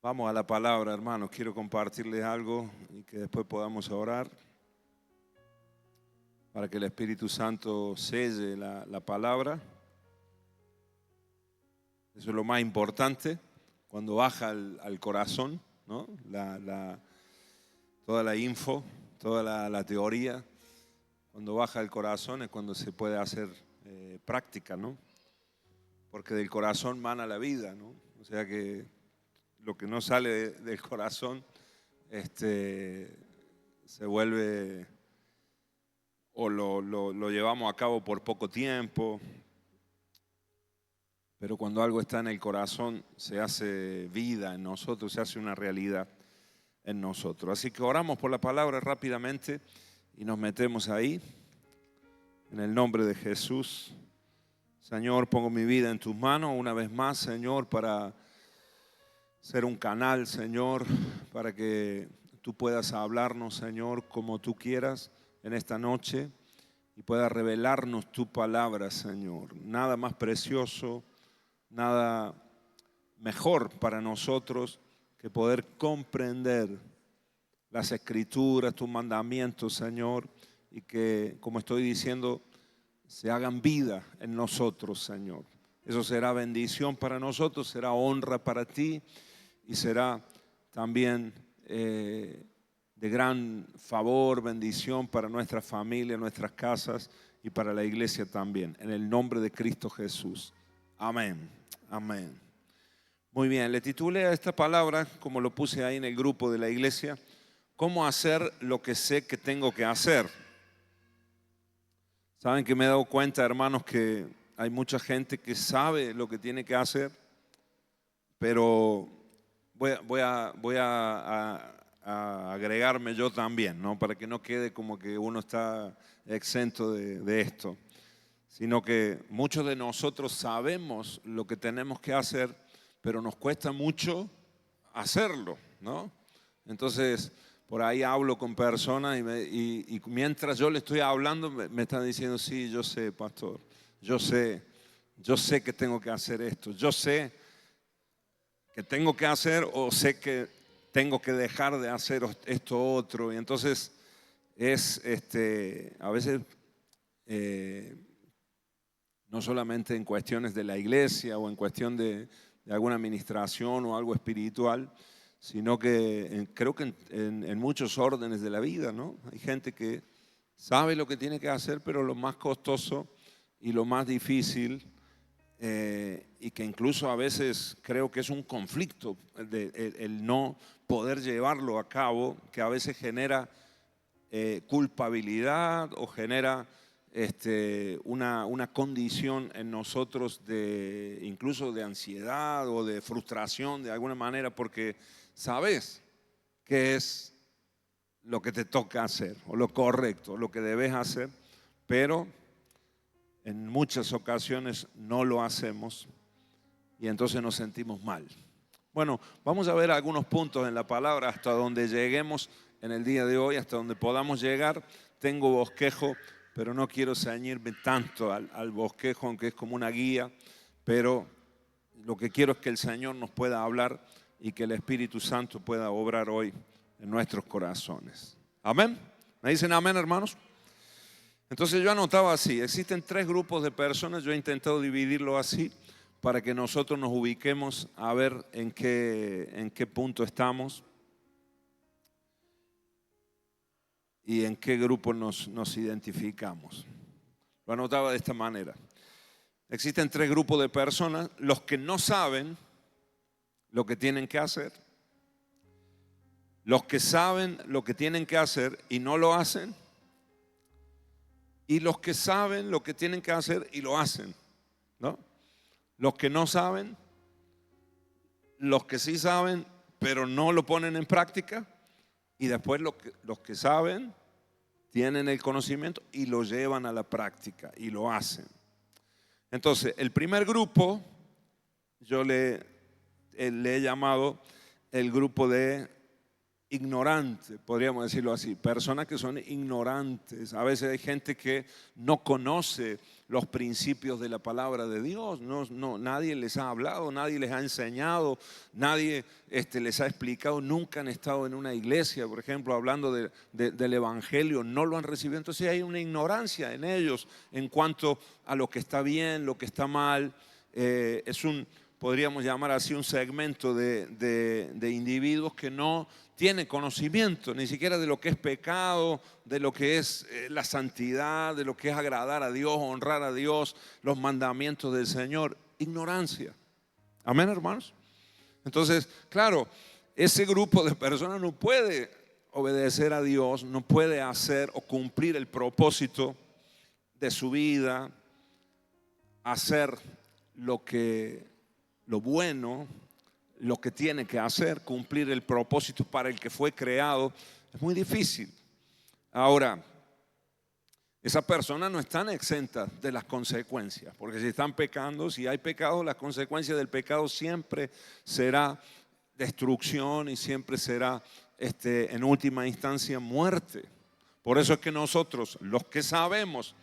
Vamos a la palabra, hermanos. Quiero compartirles algo y que después podamos orar para que el Espíritu Santo selle la palabra. Eso es lo más importante cuando baja al corazón, ¿no? Toda la info, toda la teoría. Cuando baja el corazón es cuando se puede hacer práctica, ¿no? Porque del corazón mana la vida, ¿no? O sea que lo que no sale del corazón se vuelve o lo llevamos a cabo por poco tiempo, pero cuando algo está en el corazón se hace vida en nosotros, se hace una realidad en nosotros. Así que oramos por la palabra rápidamente y nos metemos ahí. En el nombre de Jesús, Señor, pongo mi vida en tus manos una vez más, Señor, para ser un canal, Señor, para que tú puedas hablarnos, Señor, como tú quieras en esta noche y puedas revelarnos tu palabra, Señor. Nada más precioso, nada mejor para nosotros que poder comprender las Escrituras, tus mandamientos, Señor, y que, como estoy diciendo, se hagan vida en nosotros, Señor. Eso será bendición para nosotros, será honra para ti y será también de gran favor, bendición para nuestra familia, nuestras casas y para la iglesia también. En el nombre de Cristo Jesús. Amén. Amén. Muy bien, le titulé a esta palabra, como lo puse ahí en el grupo de la iglesia, ¿cómo hacer lo que sé que tengo que hacer? Saben que me he dado cuenta, hermanos, que hay mucha gente que sabe lo que tiene que hacer, pero voy a agregarme yo también, ¿no? Para que no quede como que uno está exento de esto, sino que muchos de nosotros sabemos lo que tenemos que hacer, pero nos cuesta mucho hacerlo, ¿no? Entonces, por ahí hablo con personas y mientras yo le estoy hablando me están diciendo, sí, yo sé, pastor, yo sé que tengo que hacer esto, yo sé que tengo que hacer o sé que tengo que dejar de hacer esto otro. Y entonces es a veces no solamente en cuestiones de la iglesia o en cuestión de alguna administración o algo espiritual, sino que creo que en muchos órdenes de la vida, ¿no? Hay gente que sabe lo que tiene que hacer, pero lo más costoso y lo más difícil, y que incluso a veces creo que es un conflicto el no poder llevarlo a cabo, que a veces genera culpabilidad o genera una condición en nosotros incluso de ansiedad o de frustración de alguna manera, porque sabes qué es lo que te toca hacer o lo correcto, lo que debes hacer, pero en muchas ocasiones no lo hacemos y entonces nos sentimos mal. Bueno, vamos a ver algunos puntos en la palabra hasta donde lleguemos en el día de hoy, hasta donde podamos llegar. Tengo bosquejo, pero no quiero ceñirme tanto al bosquejo, aunque es como una guía, pero lo que quiero es que el Señor nos pueda hablar y que el Espíritu Santo pueda obrar hoy en nuestros corazones. Amén. ¿Me dicen amén, hermanos? Entonces yo anotaba así, existen tres grupos de personas, yo he intentado dividirlo así para que nosotros nos ubiquemos a ver en qué punto estamos y en qué grupo nos identificamos. Lo anotaba de esta manera. Existen tres grupos de personas, los que no saben lo que tienen que hacer, los que saben lo que tienen que hacer y no lo hacen, y los que saben lo que tienen que hacer y lo hacen, ¿no? Los que no saben, los que sí saben, pero no lo ponen en práctica, y después los que saben, tienen el conocimiento y lo llevan a la práctica y lo hacen. Entonces, el primer grupo, yo le he llamado el grupo de ignorantes, podríamos decirlo así, personas que son ignorantes. A veces hay gente que no conoce los principios de la palabra de Dios, nadie les ha hablado, nadie les ha enseñado, nadie les ha explicado, nunca han estado en una iglesia, por ejemplo, hablando del Evangelio, no lo han recibido. Entonces hay una ignorancia en ellos en cuanto a lo que está bien, lo que está mal. Podríamos llamar así, un segmento de individuos que no tienen conocimiento ni siquiera de lo que es pecado, de lo que es la santidad, de lo que es agradar a Dios, honrar a Dios, los mandamientos del Señor. Ignorancia. Amén, hermanos. Entonces, claro, ese grupo de personas no puede obedecer a Dios, no puede hacer o cumplir el propósito de su vida, hacer lo bueno, lo que tiene que hacer, cumplir el propósito para el que fue creado. Es muy difícil. Ahora, esas personas no están exentas de las consecuencias, porque si están pecando, si hay pecado, las consecuencias del pecado siempre será destrucción y siempre será, en última instancia, muerte. Por eso es que nosotros, los que sabemos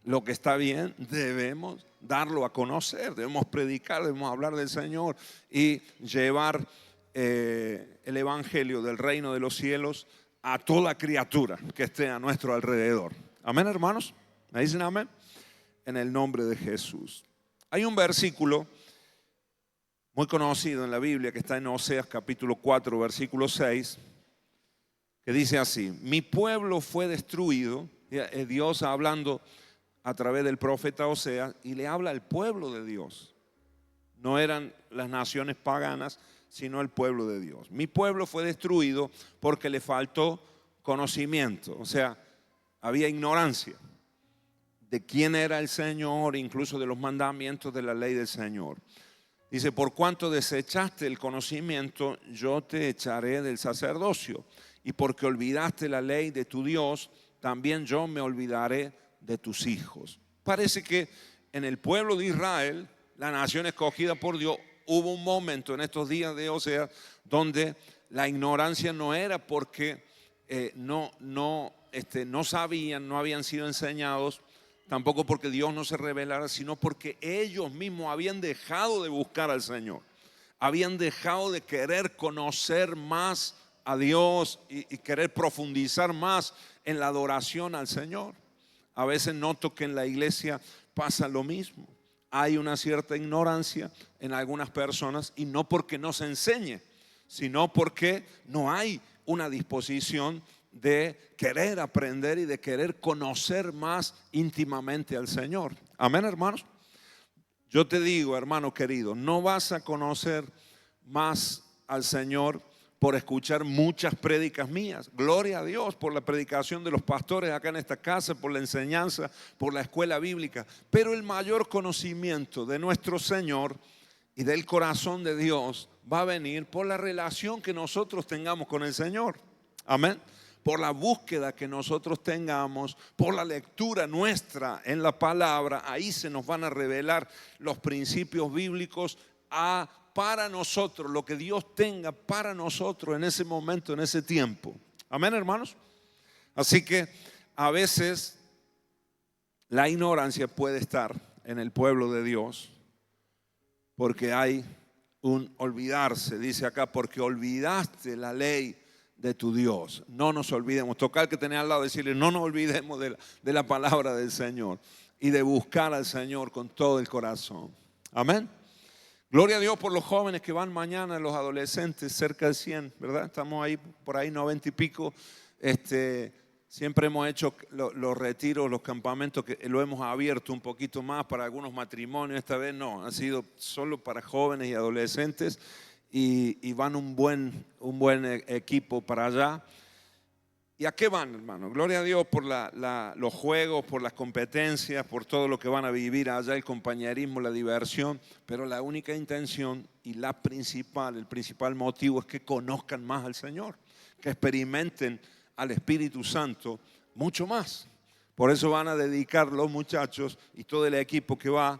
lo que está bien, debemos darlo a conocer, debemos predicar, debemos hablar del Señor y llevar el Evangelio del reino de los cielos a toda criatura que esté a nuestro alrededor. Amén, hermanos. ¿Me dicen amén? En el nombre de Jesús. Hay un versículo muy conocido en la Biblia que está en Oseas capítulo 4, versículo 6, que dice así: mi pueblo fue destruido. Dios hablando a través del profeta Oseas, y le habla al pueblo de Dios. No eran las naciones paganas, sino el pueblo de Dios. Mi pueblo fue destruido porque le faltó conocimiento. O sea, había ignorancia de quién era el Señor, incluso de los mandamientos de la ley del Señor. Dice: por cuanto desechaste el conocimiento, yo te echaré del sacerdocio. Y porque olvidaste la ley de tu Dios, también yo me olvidaré de tus hijos. Parece que en el pueblo de Israel, la nación escogida por Dios, hubo un momento en estos días de Oseas donde la ignorancia no era porque no sabían, no habían sido enseñados, tampoco porque Dios no se revelara, sino porque ellos mismos habían dejado de buscar al Señor, habían dejado de querer conocer más a Dios y querer profundizar más en la adoración al Señor. A veces noto que en la iglesia pasa lo mismo. Hay una cierta ignorancia en algunas personas, y no porque no se enseñe, sino porque no hay una disposición de querer aprender y de querer conocer más íntimamente al Señor. Amén, hermanos. Yo te digo, hermano querido, no vas a conocer más al Señor por escuchar muchas prédicas mías. Gloria a Dios por la predicación de los pastores acá en esta casa, por la enseñanza, por la escuela bíblica. Pero el mayor conocimiento de nuestro Señor y del corazón de Dios va a venir por la relación que nosotros tengamos con el Señor. Amén. Por la búsqueda que nosotros tengamos, por la lectura nuestra en la palabra. Ahí se nos van a revelar los principios bíblicos para nosotros, lo que Dios tenga para nosotros en ese momento, en ese tiempo. Amén, hermanos. Así que a veces la ignorancia puede estar en el pueblo de Dios porque hay un olvidarse. Dice acá: porque olvidaste la ley de tu Dios. No nos olvidemos. Tocar que tenés al lado, decirle: no nos olvidemos de la palabra del Señor y de buscar al Señor con todo el corazón. Amén. Gloria a Dios por los jóvenes que van mañana, los adolescentes, cerca de 100, ¿verdad? Estamos ahí, por ahí 90 y pico. Siempre hemos hecho los retiros, los campamentos, que lo hemos abierto un poquito más para algunos matrimonios. Esta vez no, ha sido solo para jóvenes y adolescentes, y van un buen equipo para allá. ¿Y a qué van, hermano? Gloria a Dios por los juegos, por las competencias, por todo lo que van a vivir allá, el compañerismo, la diversión. Pero la única intención y el principal motivo es que conozcan más al Señor, que experimenten al Espíritu Santo mucho más. Por eso van a dedicar los muchachos y todo el equipo que va,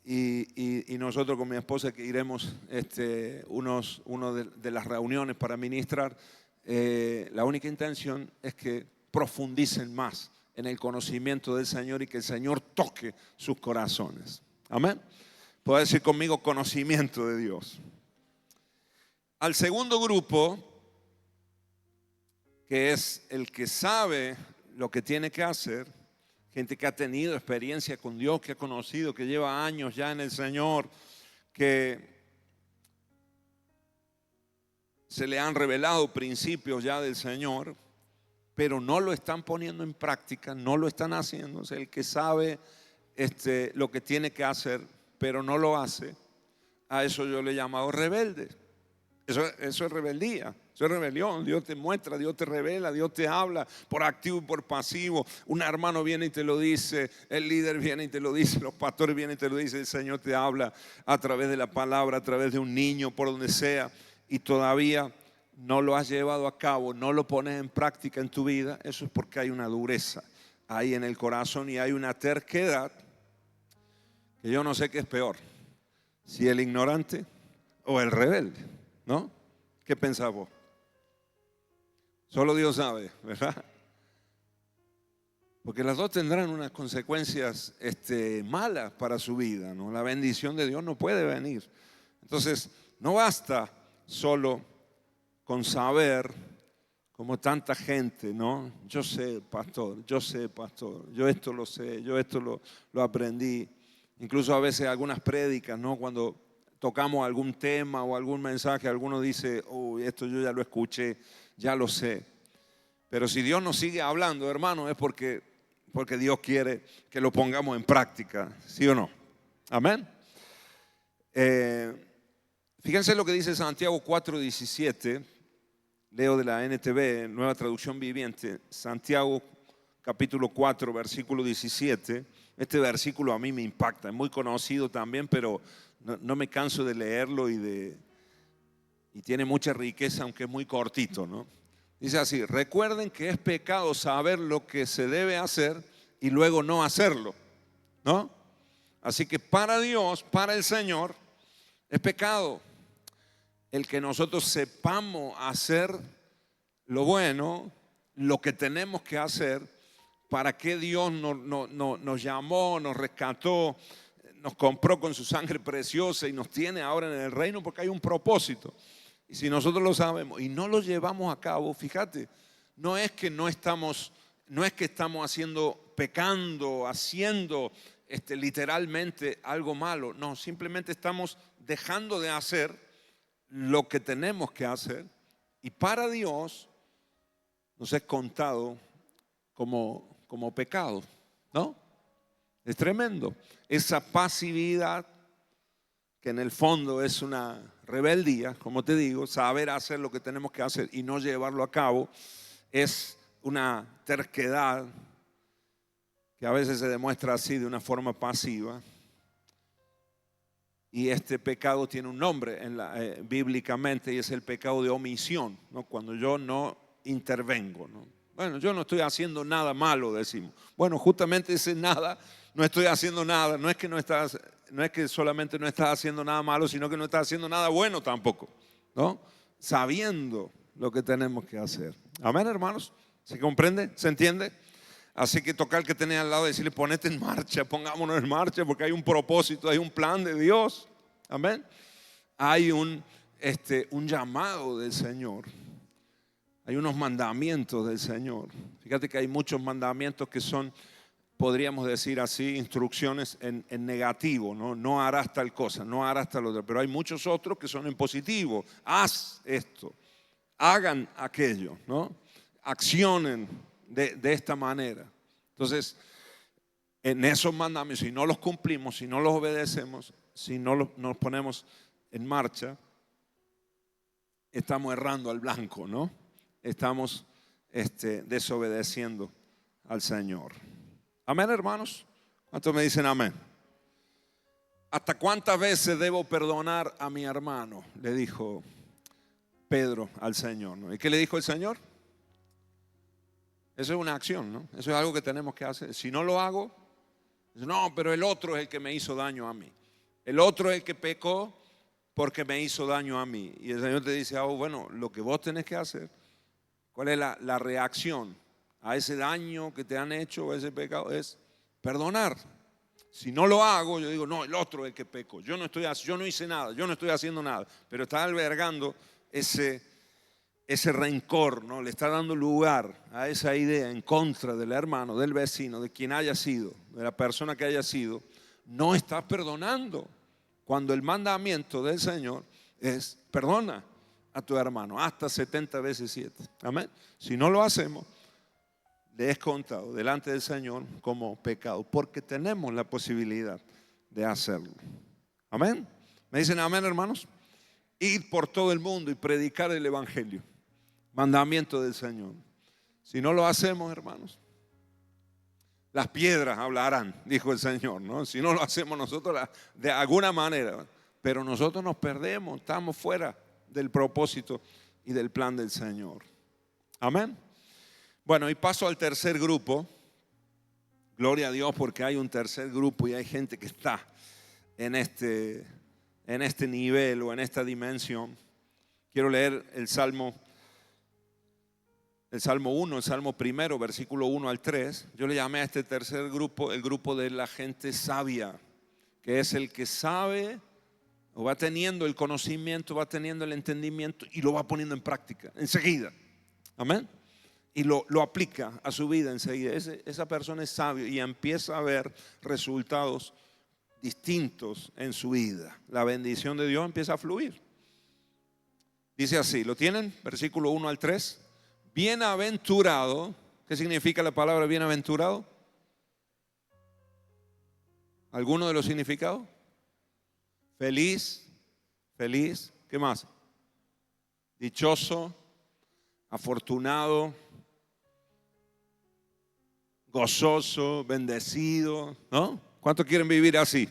y nosotros con mi esposa que iremos uno de las reuniones para ministrar. la única intención es que profundicen más en el conocimiento del Señor y que el Señor toque sus corazones. Amén. Puede decir conmigo conocimiento de Dios. Al segundo grupo, que es el que sabe lo que tiene que hacer, gente que ha tenido experiencia con Dios, que ha conocido, que lleva años ya en el Señor, que se le han revelado principios ya del Señor, pero no lo están poniendo en práctica, no lo están haciendo. Es el que sabe lo que tiene que hacer, pero no lo hace. A eso yo le he llamado rebelde. Eso es rebeldía, eso es rebelión. Dios te muestra, Dios te revela, Dios te habla por activo y por pasivo. Un hermano viene y te lo dice, el líder viene y te lo dice, los pastores vienen y te lo dicen. El Señor te habla a través de la palabra, a través de un niño, por donde sea, y todavía no lo has llevado a cabo, no lo pones en práctica en tu vida. Eso es porque hay una dureza ahí en el corazón y hay una terquedad que yo no sé qué es peor, si el ignorante o el rebelde, ¿no? ¿Qué pensás vos? Solo Dios sabe, ¿verdad? Porque las dos tendrán unas consecuencias malas para su vida, ¿no? La bendición de Dios no puede venir. Entonces, no basta solo con saber, como tanta gente, ¿no? Yo sé, pastor, yo esto lo sé, yo esto lo aprendí. Incluso a veces algunas prédicas, ¿no? Cuando tocamos algún tema o algún mensaje, alguno dice, oh, esto yo ya lo escuché, ya lo sé. Pero si Dios nos sigue hablando, hermano, es porque Dios quiere que lo pongamos en práctica, ¿sí o no? Amén. Fíjense lo que dice Santiago 4:17, leo de la NTV, Nueva Traducción Viviente, Santiago capítulo 4, versículo 17. Este versículo a mí me impacta, es muy conocido también, pero no me canso de leerlo y tiene mucha riqueza, aunque es muy cortito, ¿no? Dice así: recuerden que es pecado saber lo que se debe hacer y luego no hacerlo, ¿no? Así que para Dios, para el Señor, es pecado el que nosotros sepamos hacer lo bueno, lo que tenemos que hacer, para que Dios nos llamó, nos rescató, nos compró con su sangre preciosa y nos tiene ahora en el reino, porque hay un propósito. Y si nosotros lo sabemos y no lo llevamos a cabo, fíjate, no es que estamos pecando, haciendo literalmente algo malo. No, simplemente estamos dejando de hacer lo que tenemos que hacer, y para Dios nos es contado como pecado, ¿no? Es tremendo. Esa pasividad, que en el fondo es una rebeldía, como te digo, saber hacer lo que tenemos que hacer y no llevarlo a cabo, es una terquedad que a veces se demuestra así de una forma pasiva. Y este pecado tiene un nombre bíblicamente, y es el pecado de omisión, ¿no? Cuando yo no intervengo, ¿no? Bueno, yo no estoy haciendo nada malo, decimos. Bueno, justamente ese nada, no estoy haciendo nada, no es que solamente no estás haciendo nada malo, sino que no estás haciendo nada bueno tampoco, ¿no? Sabiendo lo que tenemos que hacer. Amén, hermanos. ¿Se comprende? ¿Se entiende? Así que toca al que tenés al lado y decirle: ponete en marcha, pongámonos en marcha, porque hay un propósito, hay un plan de Dios. Amén. Hay un llamado del Señor. Hay unos mandamientos del Señor. Fíjate que hay muchos mandamientos que son, podríamos decir así, instrucciones en negativo, ¿no? No harás tal cosa, no harás tal otra. Pero hay muchos otros que son en positivo. Haz esto, hagan aquello, ¿no? Accionen de esta manera. Entonces, en esos mandamientos, si no los cumplimos, si no los obedecemos, si no nos ponemos en marcha, estamos errando al blanco, ¿no? Estamos desobedeciendo al Señor. Amén, hermanos. ¿Cuántos me dicen amén? ¿Hasta cuántas veces debo perdonar a mi hermano?, le dijo Pedro al Señor, ¿no? ¿Y qué le dijo el Señor? Eso es una acción, ¿no? Eso es algo que tenemos que hacer. Si no lo hago, no, pero el otro es el que me hizo daño a mí. El otro es el que pecó porque me hizo daño a mí. Y el Señor te dice: bueno, lo que vos tenés que hacer ¿Cuál es la reacción a ese daño que te han hecho, a ese pecado? Es perdonar. Si no lo hago, yo digo, no, el otro es el que peco. Yo no hice nada, yo no estoy haciendo nada. Pero está albergando ese rencor, ¿no? Le está dando lugar a esa idea en contra del hermano, del vecino, de quien haya sido, de la persona que haya sido. No está perdonando. Cuando el mandamiento del Señor es perdona a tu hermano hasta 70 veces 7. Amén. Si no lo hacemos, le es contado delante del Señor como pecado, porque tenemos la posibilidad de hacerlo. Amén. ¿Me dicen amén, hermanos? Ir por todo el mundo y predicar el evangelio, mandamiento del Señor. Si no lo hacemos, hermanos, las piedras hablarán, dijo el Señor, ¿no? Si no lo hacemos nosotros de alguna manera, pero nosotros nos perdemos, estamos fuera del propósito y del plan del Señor. Amén. Bueno, y paso al tercer grupo. Gloria a Dios porque hay un tercer grupo y hay gente que está en este nivel o en esta dimensión. Quiero leer el Salmo 1, el Salmo primero, versículo 1 al 3. Yo le llamé a este tercer grupo el grupo de la gente sabia, que es el que sabe o va teniendo el conocimiento, va teniendo el entendimiento y lo va poniendo en práctica enseguida. Amén. Y lo aplica a su vida enseguida. Esa persona es sabio y empieza a ver resultados distintos en su vida. La bendición de Dios empieza a fluir. Dice así, ¿lo tienen? Versículo 1 al 3. Bienaventurado. ¿Qué significa la palabra bienaventurado? ¿Alguno de los significados? Feliz, ¿qué más? Dichoso, afortunado, gozoso, bendecido, ¿no? ¿Cuántos quieren vivir así?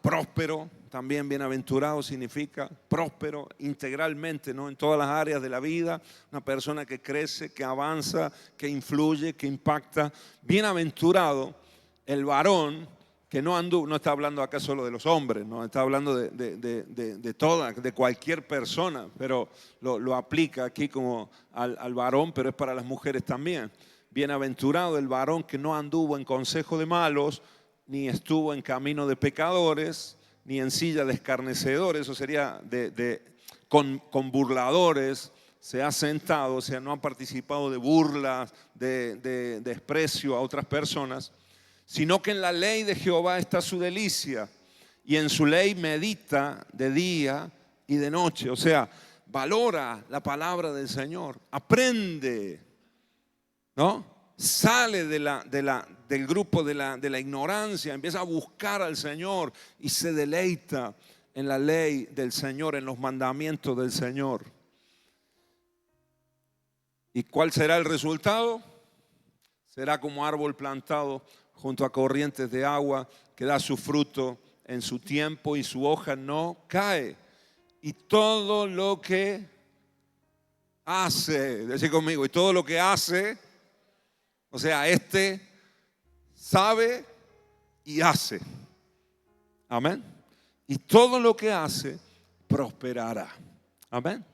Próspero, también bienaventurado significa próspero integralmente, ¿no? En todas las áreas de la vida, una persona que crece, que avanza, que influye, que impacta. Bienaventurado el varón que no está hablando acá solo de los hombres, no está hablando de cualquier persona, pero lo aplica aquí como al varón, pero es para las mujeres también. Bienaventurado el varón que no anduvo en consejo de malos, ni estuvo en camino de pecadores, ni en silla de escarnecedores, eso sería con burladores, se ha sentado, o sea, no ha participado de burlas, de desprecio a otras personas, sino que en la ley de Jehová está su delicia, y en su ley medita de día y de noche, o sea, valora la palabra del Señor, aprende, ¿no? Sale del grupo de la ignorancia, empieza a buscar al Señor y se deleita en la ley del Señor, en los mandamientos del Señor. ¿Y cuál será el resultado? Será como árbol plantado junto a corrientes de agua, que da su fruto en su tiempo y su hoja no cae. Y todo lo que hace, decid conmigo, y todo lo que hace, o sea, sabe y hace. Amén. Y todo lo que hace prosperará. Amén.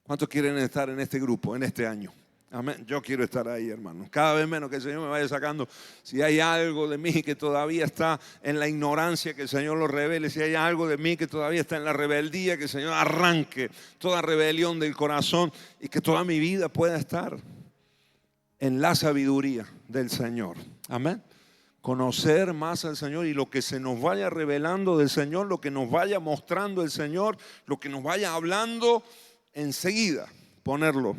¿Cuántos quieren estar en este grupo, en este año? Amén. Yo quiero estar ahí, hermano. Cada vez menos que el Señor me vaya sacando. Si hay algo de mí que todavía está en la ignorancia, que el Señor lo revele. Si hay algo de mí que todavía está en la rebeldía, que el Señor arranque toda rebelión del corazón y que toda mi vida pueda estar en la sabiduría del Señor. Amén. Conocer más al Señor y lo que se nos vaya revelando del Señor, lo que nos vaya mostrando el Señor, lo que nos vaya hablando, enseguida ponerlo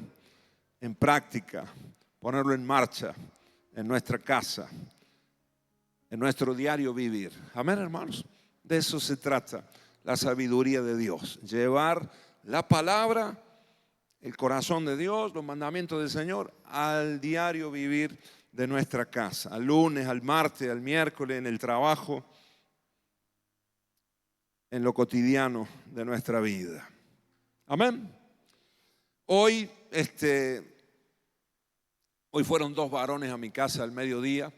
en práctica, ponerlo en marcha en nuestra casa, en nuestro diario vivir. Amén, hermanos. De eso se trata la sabiduría de Dios. Llevar la palabra, el corazón de Dios, los mandamientos del Señor al diario vivir de nuestra casa, al lunes, al martes, al miércoles, en el trabajo, en lo cotidiano de nuestra vida. Amén. Hoy fueron 2 varones a mi casa al mediodía.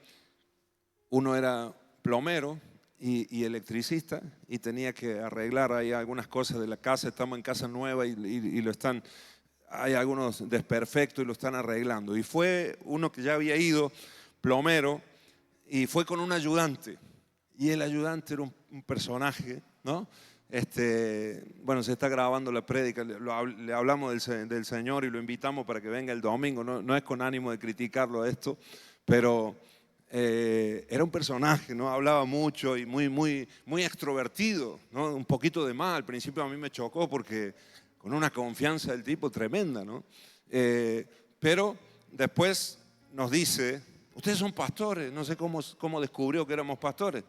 Uno era plomero y electricista y tenía que arreglar ahí algunas cosas de la casa. Estamos en casa nueva y lo están hay algunos desperfectos y lo están arreglando. Y fue uno que ya había ido, plomero, y fue con un ayudante. Y el ayudante era un personaje, ¿no? Bueno, se está grabando la prédica, le hablamos del Señor y lo invitamos para que venga el domingo. No es con ánimo de criticarlo esto, pero era un personaje, ¿no? Hablaba mucho y muy extrovertido, ¿no? Un poquito de más. Al principio a mí me chocó porque con una confianza del tipo tremenda, ¿no? Pero después nos dice, ustedes son pastores, no sé cómo descubrió que éramos pastores.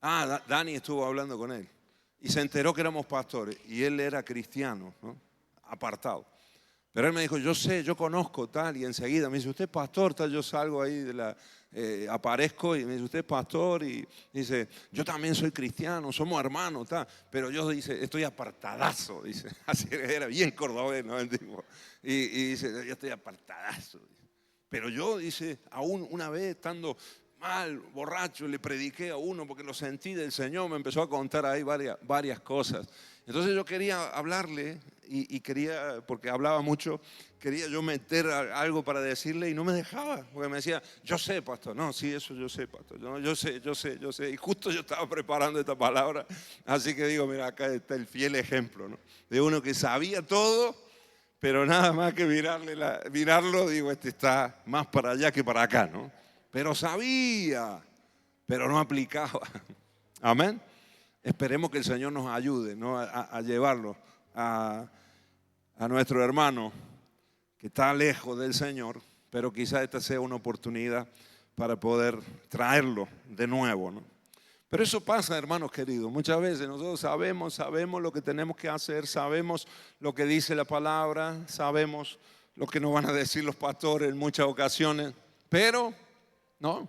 Dani estuvo hablando con él y se enteró que éramos pastores y él era cristiano, ¿no? Apartado. Pero él me dijo, yo sé, yo conozco tal, y enseguida me dice, usted es pastor, tal, yo salgo ahí aparezco y me dice, usted es pastor, y dice, yo también soy cristiano, somos hermanos, tal, pero yo, dice, estoy apartadazo, dice, así era bien cordobés, ¿no? El tipo. Y dice, yo estoy apartadazo, pero yo, dice, aún una vez estando mal, borracho, le prediqué a uno porque lo sentí del Señor, me empezó a contar ahí varias cosas. Entonces yo quería hablarle y quería, porque hablaba mucho, quería yo meter algo para decirle y no me dejaba, porque me decía, yo sé, pastor. No, sí, eso yo sé, pastor. No, yo sé. Y justo yo estaba preparando esta palabra, así que digo, mira, acá está el fiel ejemplo, ¿no? De uno que sabía todo, pero nada más que mirarlo, digo, este está más para allá que para acá, ¿no? Pero sabía, pero no aplicaba. Amén. Esperemos que el Señor nos ayude, ¿no? a llevarlo a nuestro hermano que está lejos del Señor, pero quizás esta sea una oportunidad para poder traerlo de nuevo, ¿no? Pero eso pasa, hermanos queridos. Muchas veces nosotros sabemos lo que tenemos que hacer, sabemos lo que dice la palabra, sabemos lo que nos van a decir los pastores en muchas ocasiones, pero no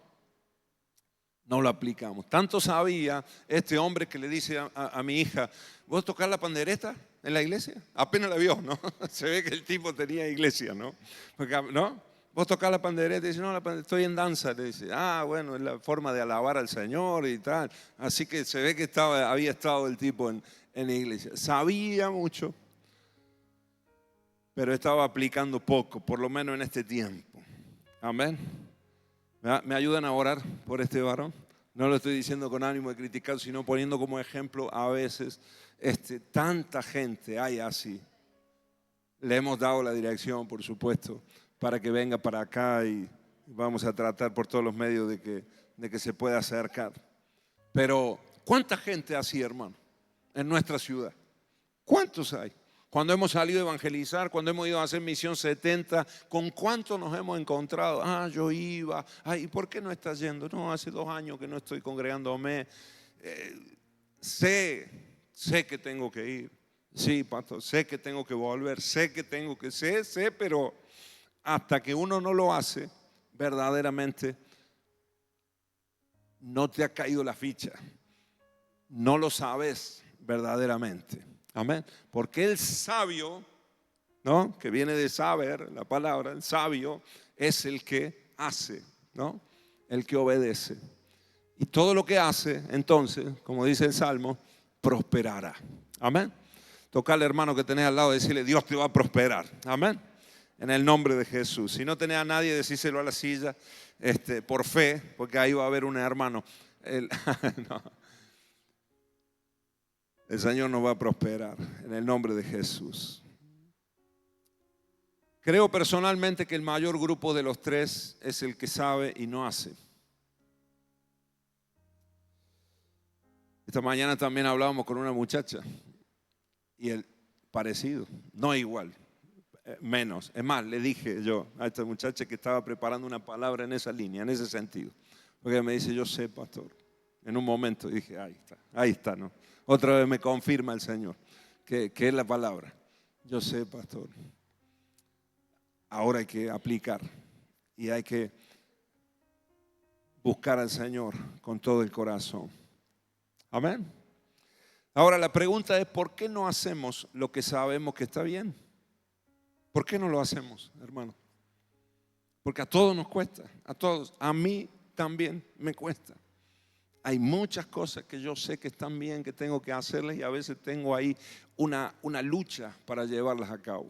lo aplicamos. Tanto sabía este hombre que le dice a mi hija, ¿vos tocás la pandereta en la iglesia? Apenas la vio, ¿no? Se ve que el tipo tenía iglesia, ¿no? Porque, ¿no? ¿Vos tocás la pandereta? Y dice, no, estoy en danza. Le dice, bueno, es la forma de alabar al Señor y tal. Así que se ve que había estado el tipo en la iglesia. Sabía mucho, pero estaba aplicando poco, por lo menos en este tiempo. Amén. ¿Me ayudan a orar por este varón? No lo estoy diciendo con ánimo de criticar, sino poniendo como ejemplo a veces tanta gente hay así. Le hemos dado la dirección, por supuesto, para que venga para acá y vamos a tratar por todos los medios de que se pueda acercar. Pero, ¿cuánta gente así, hermano, en nuestra ciudad? ¿Cuántos hay? Cuando hemos salido a evangelizar, cuando hemos ido a hacer misión 70, ¿con cuántos nos hemos encontrado? Yo iba. ¿Y por qué no estás yendo? No, hace 2 años que no estoy congregándome. Sé que tengo que ir. Sí, pastor, sé que tengo que volver, sé, pero hasta que uno no lo hace, verdaderamente no te ha caído la ficha. No lo sabes verdaderamente. Amén. Porque el sabio, ¿no? Que viene de saber, la palabra, el sabio es el que hace, ¿no? El que obedece. Y todo lo que hace, entonces, como dice el Salmo, prosperará. Amén. Tocarle, hermano, que tenés al lado y decirle, Dios te va a prosperar. Amén. En el nombre de Jesús. Si no tenés a nadie, decíselo a la silla, por fe, porque ahí va a haber un hermano. No. El Señor nos va a prosperar en el nombre de Jesús. Creo personalmente que el mayor grupo de los 3 es el que sabe y no hace. Esta mañana también hablábamos con una muchacha y el parecido, no igual, menos. Es más, le dije yo a esta muchacha que estaba preparando una palabra en esa línea, en ese sentido. Porque me dice, yo sé, pastor. En un momento dije, ahí está, ¿no? Otra vez me confirma el Señor que es la palabra. Yo sé, pastor. Ahora hay que aplicar y hay que buscar al Señor con todo el corazón. Amén. Ahora la pregunta es, ¿por qué no hacemos lo que sabemos que está bien? ¿Por qué no lo hacemos, hermano? Porque a todos nos cuesta, a todos. A mí también me cuesta. Hay muchas cosas que yo sé que están bien, que tengo que hacerlas y a veces tengo ahí una lucha para llevarlas a cabo.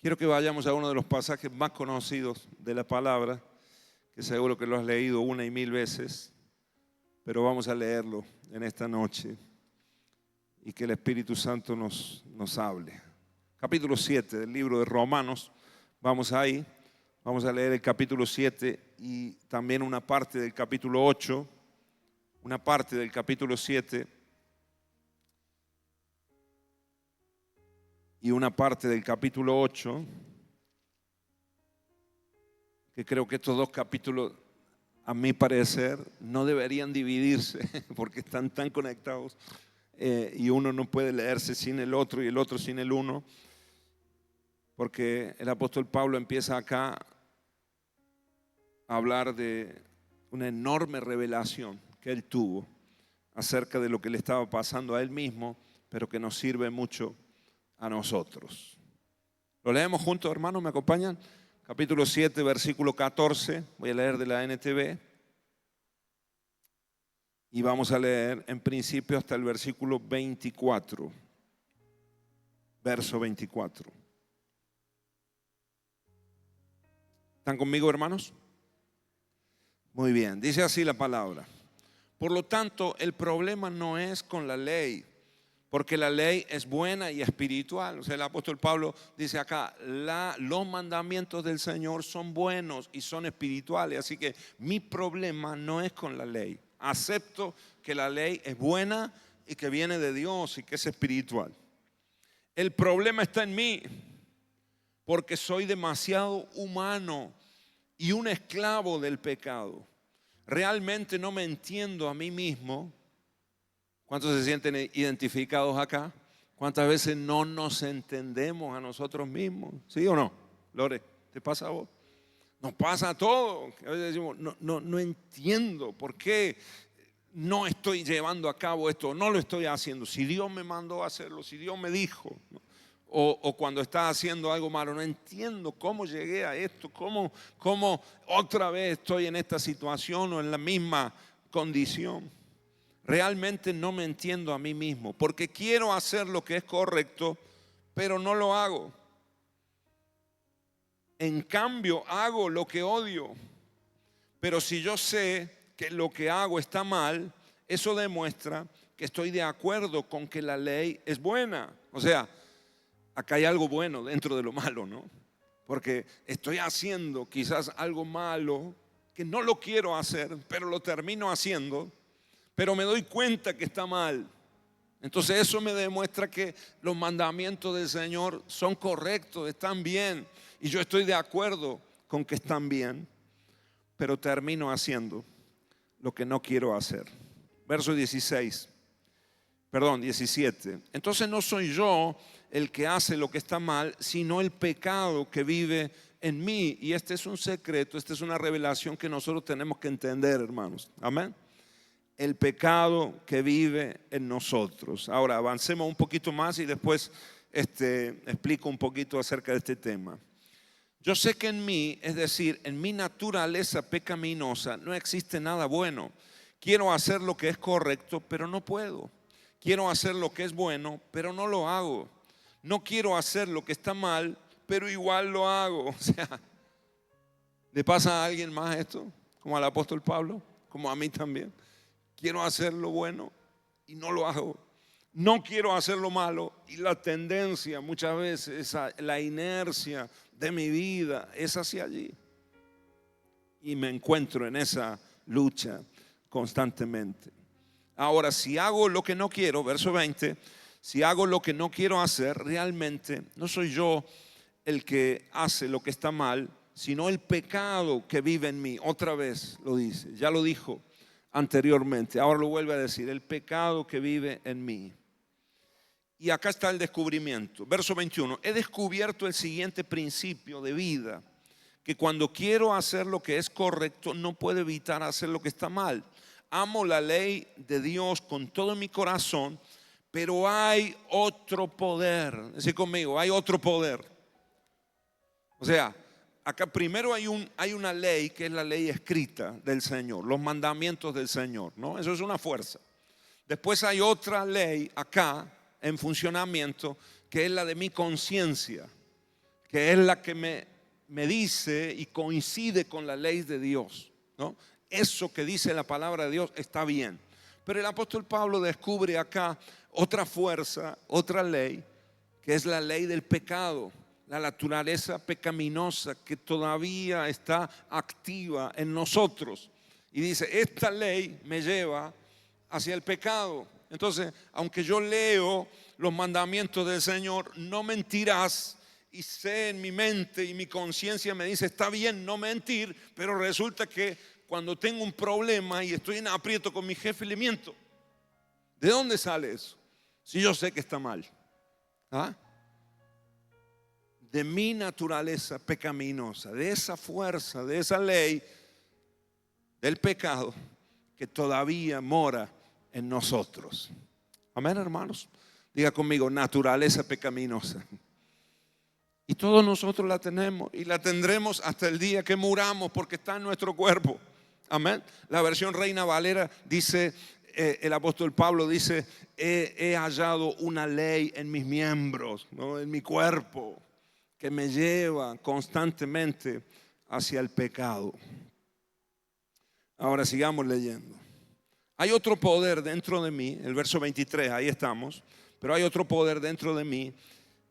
Quiero que vayamos a uno de los pasajes más conocidos de la palabra, que seguro que lo has leído una y mil veces, pero vamos a leerlo en esta noche y que el Espíritu Santo nos hable. Capítulo 7 del libro de Romanos, vamos ahí, vamos a leer el capítulo 7 y también una parte del capítulo 8, una parte del capítulo 7 y una parte del capítulo 8, que creo que estos dos capítulos, a mi parecer, no deberían dividirse porque están tan conectados y uno no puede leerse sin el otro y el otro sin el uno, porque el apóstol Pablo empieza acá a hablar de una enorme revelación que él tuvo acerca de lo que le estaba pasando a él mismo, pero que nos sirve mucho a nosotros. Lo leemos juntos, hermanos, ¿me acompañan? Capítulo 7, versículo 14, voy a leer de la NTV y vamos a leer en principio hasta el versículo 24, verso 24. ¿Están conmigo, hermanos? Muy bien, dice así la palabra. Por lo tanto, el problema no es con la ley, porque la ley es buena y espiritual. O sea, el apóstol Pablo dice acá, los mandamientos del Señor son buenos y son espirituales. Así que mi problema no es con la ley. Acepto que la ley es buena y que viene de Dios y que es espiritual. El problema está en mí, porque soy demasiado humano y un esclavo del pecado. Realmente no me entiendo a mí mismo. ¿Cuántos se sienten identificados acá? ¿Cuántas veces no nos entendemos a nosotros mismos? ¿Sí o no? Lore, ¿te pasa a vos? Nos pasa a todos. A veces decimos, no entiendo por qué no estoy llevando a cabo esto, no lo estoy haciendo. Si Dios me mandó a hacerlo, si Dios me dijo, ¿no? O cuando está haciendo algo malo, no entiendo cómo llegué a esto, cómo otra vez estoy en esta situación o en la misma condición. Realmente no me entiendo a mí mismo, porque quiero hacer lo que es correcto, pero no lo hago. En cambio, hago lo que odio. Pero si yo sé que lo que hago está mal, eso demuestra que estoy de acuerdo con que la ley es buena. O sea, acá hay algo bueno dentro de lo malo, ¿no? Porque estoy haciendo quizás algo malo que no lo quiero hacer, pero lo termino haciendo, pero me doy cuenta que está mal. Entonces eso me demuestra que los mandamientos del Señor son correctos, están bien, y yo estoy de acuerdo con que están bien, pero termino haciendo lo que no quiero hacer. Verso 17. Entonces no soy yo el que hace lo que está mal, sino el pecado que vive en mí. Y este es un secreto, esta es una revelación que nosotros tenemos que entender, hermanos. Amén. El pecado que vive en nosotros. Ahora avancemos un poquito más y después explico un poquito acerca de este tema. Yo sé que en mí, es decir, en mi naturaleza pecaminosa, no existe nada bueno. Quiero hacer lo que es correcto, pero no puedo. Quiero hacer lo que es bueno, pero no lo hago. No quiero hacer lo que está mal, pero igual lo hago. O sea, ¿le pasa a alguien más esto? Como al apóstol Pablo, como a mí también. Quiero hacer lo bueno y no lo hago. No quiero hacer lo malo y la tendencia muchas veces, la inercia de mi vida es hacia allí. Y me encuentro en esa lucha constantemente. Ahora, si hago lo que no quiero, verso 20, si hago lo que no quiero hacer, realmente no soy yo el que hace lo que está mal, sino el pecado que vive en mí. Otra vez lo dice, ya lo dijo anteriormente, ahora lo vuelve a decir, el pecado que vive en mí. Y acá está el descubrimiento. Verso 21, he descubierto el siguiente principio de vida, que cuando quiero hacer lo que es correcto, no puedo evitar hacer lo que está mal. Amo la ley de Dios con todo mi corazón, pero hay otro poder. Decid conmigo, hay otro poder. O sea, acá primero hay una ley que es la ley escrita del Señor, los mandamientos del Señor, ¿no? Eso es una fuerza. Después hay otra ley acá en funcionamiento que es la de mi conciencia, que es la que me dice y coincide con la ley de Dios, ¿no? Eso que dice la palabra de Dios está bien. Pero el apóstol Pablo descubre acá otra fuerza, otra ley, que es la ley del pecado, la naturaleza pecaminosa que todavía está activa en nosotros. Y dice, esta ley me lleva hacia el pecado. Entonces, aunque yo leo los mandamientos del Señor, no mentirás, y sé en mi mente y mi conciencia me dice, está bien no mentir, pero resulta que cuando tengo un problema y estoy en aprieto con mi jefe, le miento. ¿De dónde sale eso? Si yo sé que está mal. ¿Ah? De mi naturaleza pecaminosa, de esa fuerza, de esa ley del pecado que todavía mora en nosotros. Amén, hermanos. Diga conmigo, naturaleza pecaminosa. Y todos nosotros la tenemos y la tendremos hasta el día que muramos porque está en nuestro cuerpo. Amén. La versión Reina Valera dice, el apóstol Pablo dice, he hallado una ley en mis miembros, ¿no? En mi cuerpo, que me lleva constantemente hacia el pecado. Ahora sigamos leyendo. Hay otro poder dentro de mí, el verso 23, ahí estamos, pero hay otro poder dentro de mí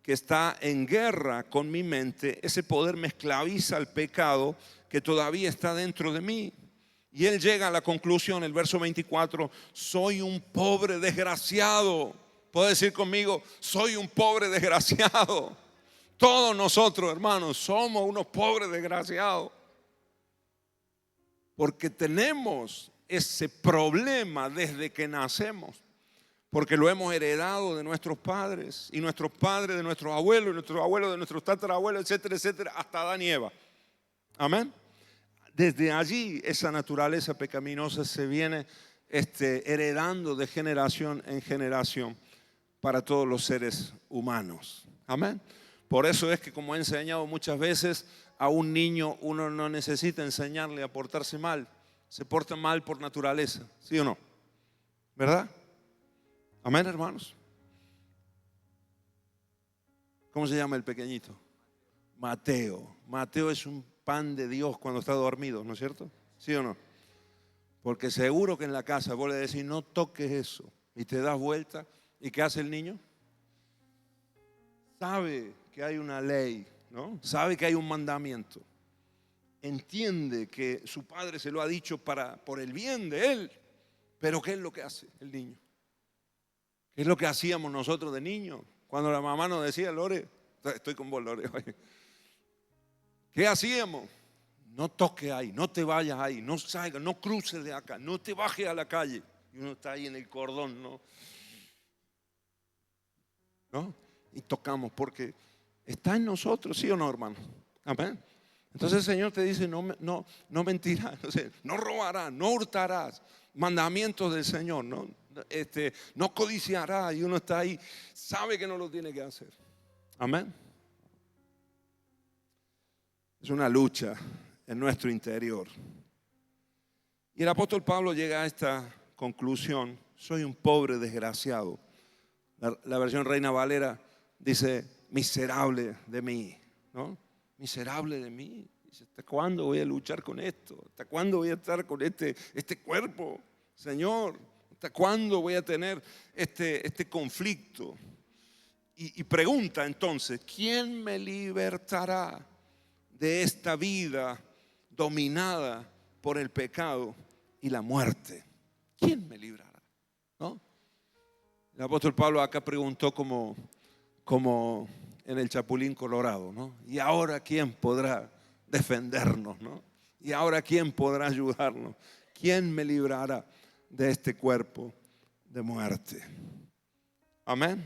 que está en guerra con mi mente. Ese poder me esclaviza al pecado que todavía está dentro de mí. Y él llega a la conclusión, el verso 24, soy un pobre desgraciado. ¿Puede decir conmigo? Soy un pobre desgraciado. Todos nosotros, hermanos, somos unos pobres desgraciados. Porque tenemos ese problema desde que nacemos. Porque lo hemos heredado de nuestros padres y nuestros padres de nuestros abuelos y nuestros abuelos de nuestros tatarabuelos, etcétera, etcétera, hasta Adán y Eva. Amén. Desde allí esa naturaleza pecaminosa se viene heredando de generación en generación para todos los seres humanos. Amén. Por eso es que, como he enseñado muchas veces, a un niño uno no necesita enseñarle a portarse mal. Se porta mal por naturaleza, ¿sí o no? ¿Verdad? Amén, hermanos. ¿Cómo se llama el pequeñito? Mateo. Mateo es un pan de Dios cuando está dormido, ¿no es cierto? ¿Sí o no? Porque seguro que en la casa vos le decís, no toques eso, y te das vuelta, ¿y qué hace el niño? Sabe que hay una ley, ¿no? Sabe que hay un mandamiento. Entiende que su padre se lo ha dicho por el bien de él. Pero ¿qué es lo que hace el niño? ¿Qué es lo que hacíamos nosotros de niños? Cuando la mamá nos decía, Lore, estoy con vos, Lore. ¿Qué hacíamos? No toques ahí, no te vayas ahí, no salgas, no cruces de acá, no te bajes a la calle. Y uno está ahí en el cordón, ¿no? ¿No? Y tocamos porque está en nosotros, ¿sí o no, hermano? Amén. Entonces el Señor te dice, no mentirás, no robarás, no hurtarás. Mandamientos del Señor, ¿no? No codiciarás. Y uno está ahí, sabe que no lo tiene que hacer. Amén. Es una lucha en nuestro interior. Y el apóstol Pablo llega a esta conclusión, soy un pobre desgraciado. La versión Reina Valera dice, miserable de mí, ¿no? Miserable de mí. Dice, ¿hasta cuándo voy a luchar con esto? ¿Hasta cuándo voy a estar con este cuerpo? Señor, ¿hasta cuándo voy a tener este conflicto? Y pregunta entonces, ¿quién me libertará de esta vida dominada por el pecado y la muerte? ¿Quién me librará? ¿No? El apóstol Pablo acá preguntó como en el Chapulín Colorado, ¿no? ¿Y ahora quién podrá defendernos, ¿no? ¿Y ahora quién podrá ayudarnos? ¿Quién me librará de este cuerpo de muerte? Amén.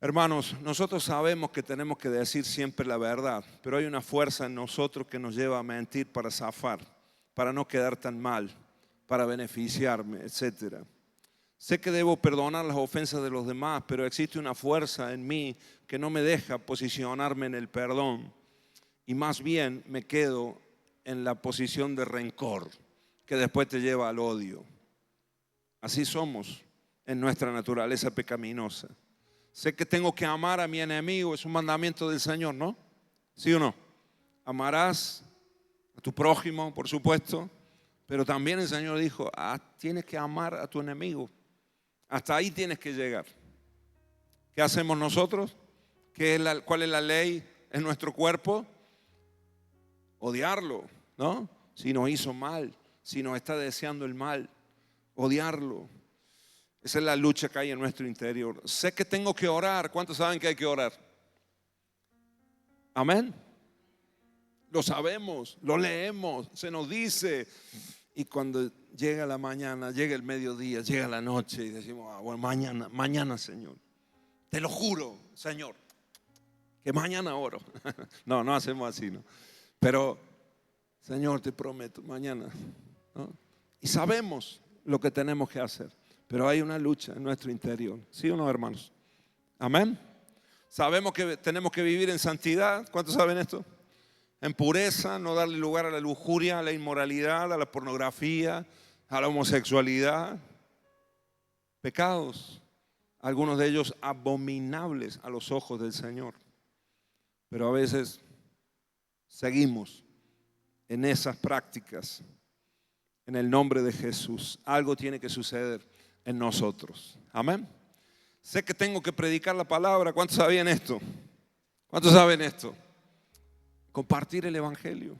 Hermanos, nosotros sabemos que tenemos que decir siempre la verdad, pero hay una fuerza en nosotros que nos lleva a mentir para zafar, para no quedar tan mal, para beneficiarme, etcétera. Sé que debo perdonar las ofensas de los demás, pero existe una fuerza en mí que no me deja posicionarme en el perdón y más bien me quedo en la posición de rencor que después te lleva al odio. Así somos en nuestra naturaleza pecaminosa. Sé que tengo que amar a mi enemigo, es un mandamiento del Señor, ¿no? ¿Sí o no? Amarás a tu prójimo, por supuesto, pero también el Señor dijo, tienes que amar a tu enemigo. Hasta ahí tienes que llegar. ¿Qué hacemos nosotros? ¿Cuál es la ley en nuestro cuerpo? Odiarlo, ¿no? Si nos hizo mal, si nos está deseando el mal, odiarlo. Esa es la lucha que hay en nuestro interior. Sé que tengo que orar. ¿Cuántos saben que hay que orar? Amén. Lo sabemos, lo leemos, se nos dice. Y cuando llega la mañana, llega el mediodía, llega la noche y decimos, bueno, mañana, Señor. Te lo juro, Señor, que mañana oro. No hacemos así, ¿no? Pero, Señor, te prometo, mañana, ¿no? Y sabemos lo que tenemos que hacer, pero hay una lucha en nuestro interior. ¿Sí o no, hermanos? Amén. Sabemos que tenemos que vivir en santidad. ¿Cuántos saben esto? En pureza, no darle lugar a la lujuria, a la inmoralidad, a la pornografía, a la homosexualidad. Pecados, algunos de ellos abominables a los ojos del Señor. Pero a veces seguimos en esas prácticas. En el nombre de Jesús, algo tiene que suceder en nosotros. Amén. Sé que tengo que predicar la palabra. ¿Cuántos sabían esto? ¿Cuántos saben esto? Compartir el evangelio,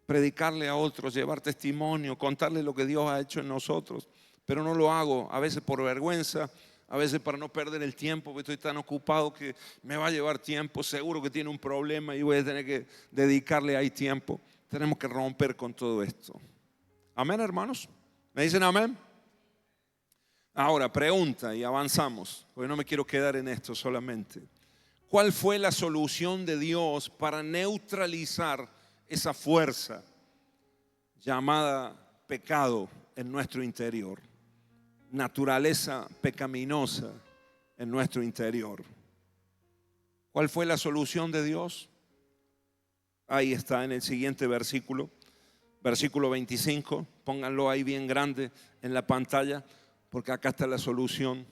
predicarle a otros, llevar testimonio, contarle lo que Dios ha hecho en nosotros. Pero no lo hago, a veces por vergüenza, a veces para no perder el tiempo, porque estoy tan ocupado que me va a llevar tiempo. Seguro que tiene un problema y voy a tener que dedicarle ahí tiempo. Tenemos que romper con todo esto. Amén, hermanos. ¿Me dicen amén? Ahora, pregunta y avanzamos, porque no me quiero quedar en esto solamente. ¿Cuál fue la solución de Dios para neutralizar esa fuerza llamada pecado en nuestro interior? Naturaleza pecaminosa en nuestro interior. ¿Cuál fue la solución de Dios? Ahí está en el siguiente versículo. Versículo 25, pónganlo ahí bien grande en la pantalla, porque acá está la solución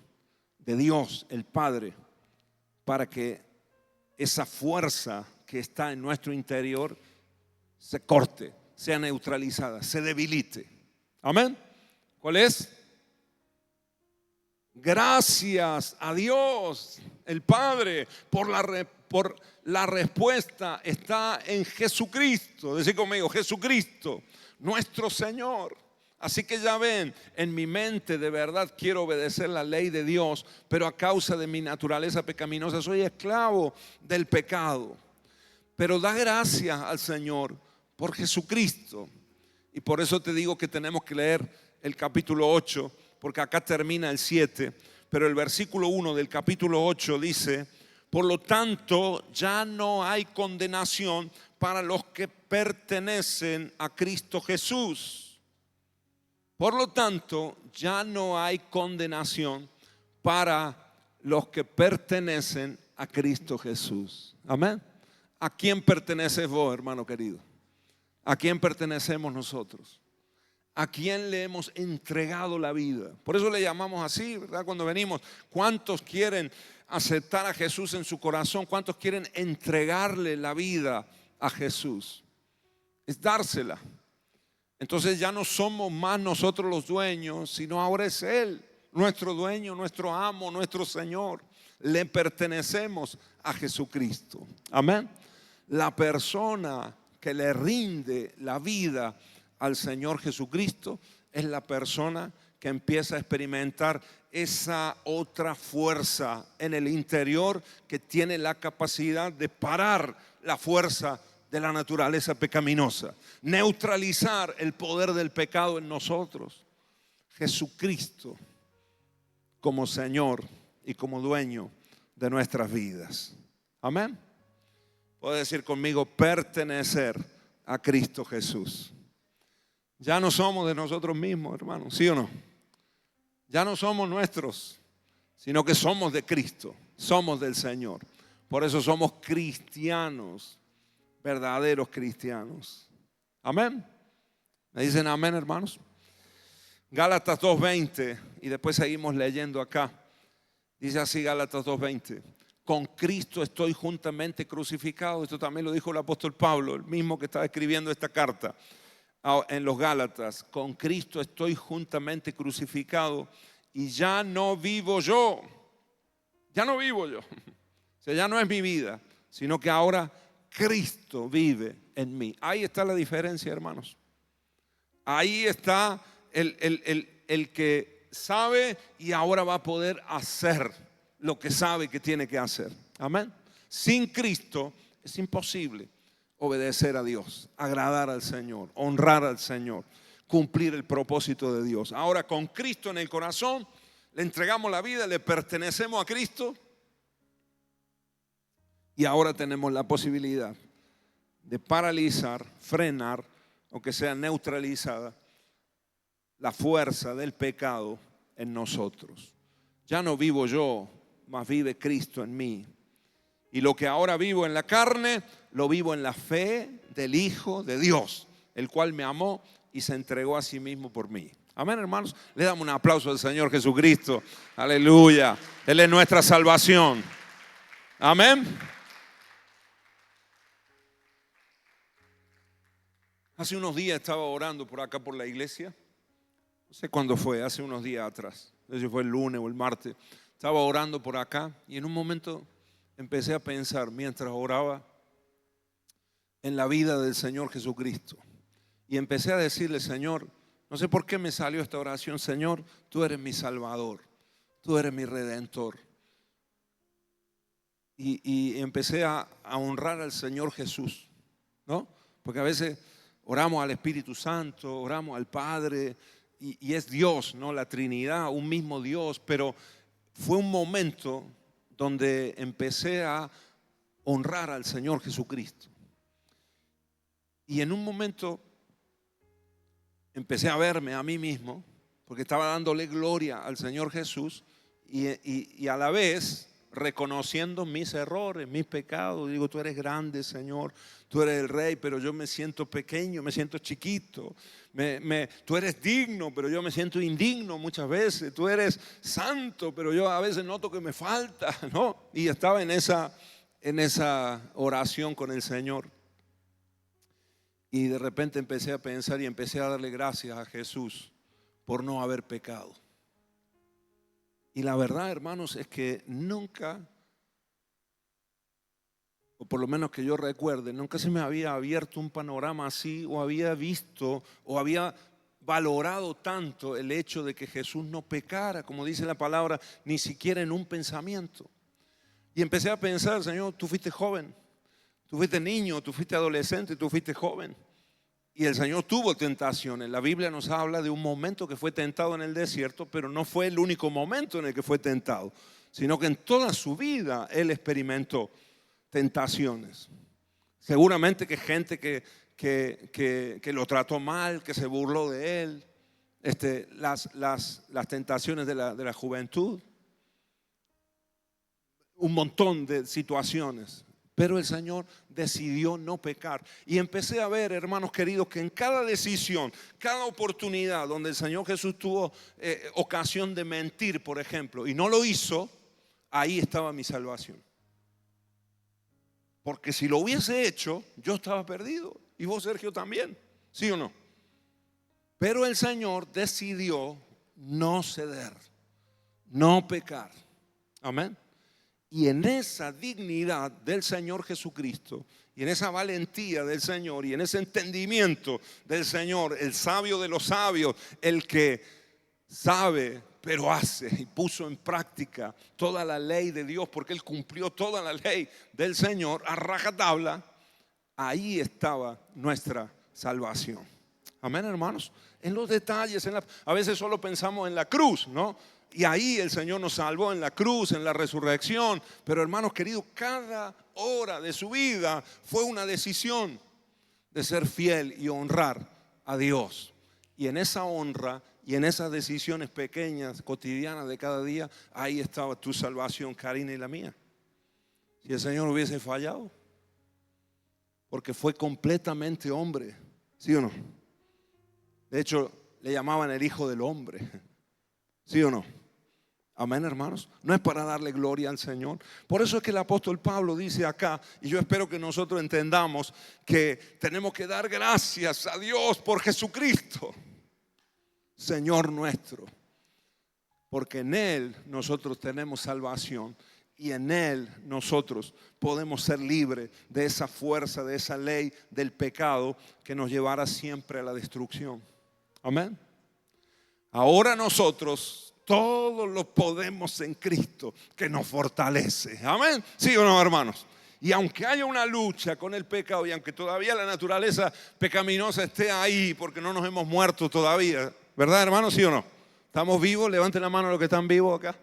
de Dios, el Padre, para que esa fuerza que está en nuestro interior se corte, sea neutralizada, se debilite. Amén. ¿Cuál es? Gracias a Dios, el Padre, por la respuesta está en Jesucristo. Decí conmigo, Jesucristo, nuestro Señor. Así que ya ven, en mi mente de verdad quiero obedecer la ley de Dios, pero a causa de mi naturaleza pecaminosa soy esclavo del pecado. Pero da gracias al Señor por Jesucristo. Y por eso te digo que tenemos que leer el capítulo 8, porque acá termina el 7, pero el versículo 1 del capítulo 8 dice: por lo tanto, ya no hay condenación para los que pertenecen a Cristo Jesús. Por lo tanto, ya no hay condenación para los que pertenecen a Cristo Jesús. Amén. ¿A quién perteneces vos, hermano querido? ¿A quién pertenecemos nosotros? ¿A quién le hemos entregado la vida? Por eso le llamamos así, ¿verdad? Cuando venimos, ¿cuántos quieren aceptar a Jesús en su corazón? ¿Cuántos quieren entregarle la vida a Jesús? Es dársela. Entonces ya no somos más nosotros los dueños, sino ahora es Él, nuestro dueño, nuestro amo, nuestro Señor. Le pertenecemos a Jesucristo. Amén. La persona que le rinde la vida al Señor Jesucristo es la persona que empieza a experimentar esa otra fuerza en el interior que tiene la capacidad de parar la fuerza de la naturaleza pecaminosa, neutralizar el poder del pecado en nosotros. Jesucristo como Señor y como dueño de nuestras vidas. Amén. Puede decir conmigo: pertenecer a Cristo Jesús. Ya no somos de nosotros mismos, hermanos, ¿sí o no? Ya no somos nuestros, sino que somos de Cristo, somos del Señor. Por eso somos cristianos, verdaderos cristianos. Amén. ¿Me dicen amén, hermanos? Gálatas 2:20, y después seguimos leyendo acá. Dice así Gálatas 2:20. Con Cristo estoy juntamente crucificado. Esto también lo dijo el apóstol Pablo, el mismo que estaba escribiendo esta carta en los Gálatas. Con Cristo estoy juntamente crucificado y ya no vivo yo. Ya no vivo yo. O sea, ya no es mi vida, sino que ahora Cristo vive en mí. Ahí está la diferencia, hermanos. Ahí está el que sabe y ahora va a poder hacer lo que sabe que tiene que hacer. Amén. Sin Cristo es imposible obedecer a Dios, agradar al Señor, honrar al Señor, cumplir el propósito de Dios. Ahora con Cristo en el corazón, le entregamos la vida, le pertenecemos a Cristo y ahora tenemos la posibilidad de paralizar, frenar o que sea neutralizada la fuerza del pecado en nosotros. Ya no vivo yo, mas vive Cristo en mí. Y lo que ahora vivo en la carne, lo vivo en la fe del Hijo de Dios, el cual me amó y se entregó a sí mismo por mí. Amén, hermanos. Le damos un aplauso al Señor Jesucristo. Aleluya. Él es nuestra salvación. Amén. Hace unos días estaba orando por acá por la iglesia. No sé cuándo fue, hace unos días atrás. No sé si fue el lunes o el martes. Estaba orando por acá y en un momento empecé a pensar mientras oraba en la vida del Señor Jesucristo. Y empecé a decirle, Señor, no sé por qué me salió esta oración, Señor, tú eres mi Salvador, tú eres mi Redentor. Y empecé a honrar al Señor Jesús, ¿no? Porque a veces oramos al Espíritu Santo, oramos al Padre y es Dios, ¿no? La Trinidad, un mismo Dios, pero fue un momento donde empecé a honrar al Señor Jesucristo. Y en un momento empecé a verme a mí mismo, porque estaba dándole gloria al Señor Jesús y a la vez reconociendo mis errores, mis pecados. Digo, tú eres grande, Señor, tú eres el Rey, pero yo me siento pequeño, me siento chiquito. Tú eres digno, pero yo me siento indigno muchas veces. Tú eres santo, pero yo a veces noto que me falta, ¿no? Y estaba en esa oración con el Señor. Y de repente empecé a pensar y empecé a darle gracias a Jesús por no haber pecado. Y la verdad, hermanos, es que nunca, o por lo menos que yo recuerde, nunca se me había abierto un panorama así, o había visto, o había valorado tanto el hecho de que Jesús no pecara, como dice la palabra, ni siquiera en un pensamiento. Y empecé a pensar, Señor, tú fuiste joven, tú fuiste niño, tú fuiste adolescente, tú fuiste joven. Y el Señor tuvo tentaciones. La Biblia nos habla de un momento que fue tentado en el desierto, pero no fue el único momento en el que fue tentado, sino que en toda su vida Él experimentó tentaciones. Seguramente que gente que lo trató mal, que se burló de Él, las tentaciones de la juventud, un montón de situaciones. Pero el Señor decidió no pecar. Y empecé a ver, hermanos queridos, que en cada decisión, cada oportunidad donde el Señor Jesús tuvo ocasión de mentir, por ejemplo, y no lo hizo, ahí estaba mi salvación. Porque si lo hubiese hecho, yo estaba perdido. Y vos, Sergio, también. ¿Sí o no? Pero el Señor decidió no ceder, no pecar. Amén. Y en esa dignidad del Señor Jesucristo, y en esa valentía del Señor, y en ese entendimiento del Señor, el sabio de los sabios, el que sabe pero hace y puso en práctica toda la ley de Dios, porque Él cumplió toda la ley del Señor a rajatabla, ahí estaba nuestra salvación. Amén, hermanos. En los detalles, a veces solo pensamos en la cruz, ¿no? Y ahí el Señor nos salvó en la cruz, en la resurrección. Pero hermanos queridos, cada hora de su vida fue una decisión de ser fiel y honrar a Dios. Y en esa honra Y en esas decisiones pequeñas, cotidianas de cada día, ahí estaba tu salvación, Karina, y la mía. Si el Señor hubiese fallado, porque fue completamente hombre, ¿sí o no? De hecho, le llamaban el Hijo del Hombre, ¿sí o no? Amén, hermanos. No es para darle gloria al Señor. Por eso es que el apóstol Pablo dice acá, y yo espero que nosotros entendamos que tenemos que dar gracias a Dios por Jesucristo, Señor nuestro, porque en Él nosotros tenemos salvación y en Él nosotros podemos ser libres de esa fuerza, de esa ley del pecado que nos llevará siempre a la destrucción. Amén. Ahora nosotros todo lo podemos en Cristo que nos fortalece. Amén. ¿Sí o no, hermanos? Y aunque haya una lucha con el pecado y aunque todavía la naturaleza pecaminosa esté ahí porque no nos hemos muerto todavía, ¿verdad, hermanos? ¿Sí o no? ¿Estamos vivos? Levanten la mano los que están vivos acá.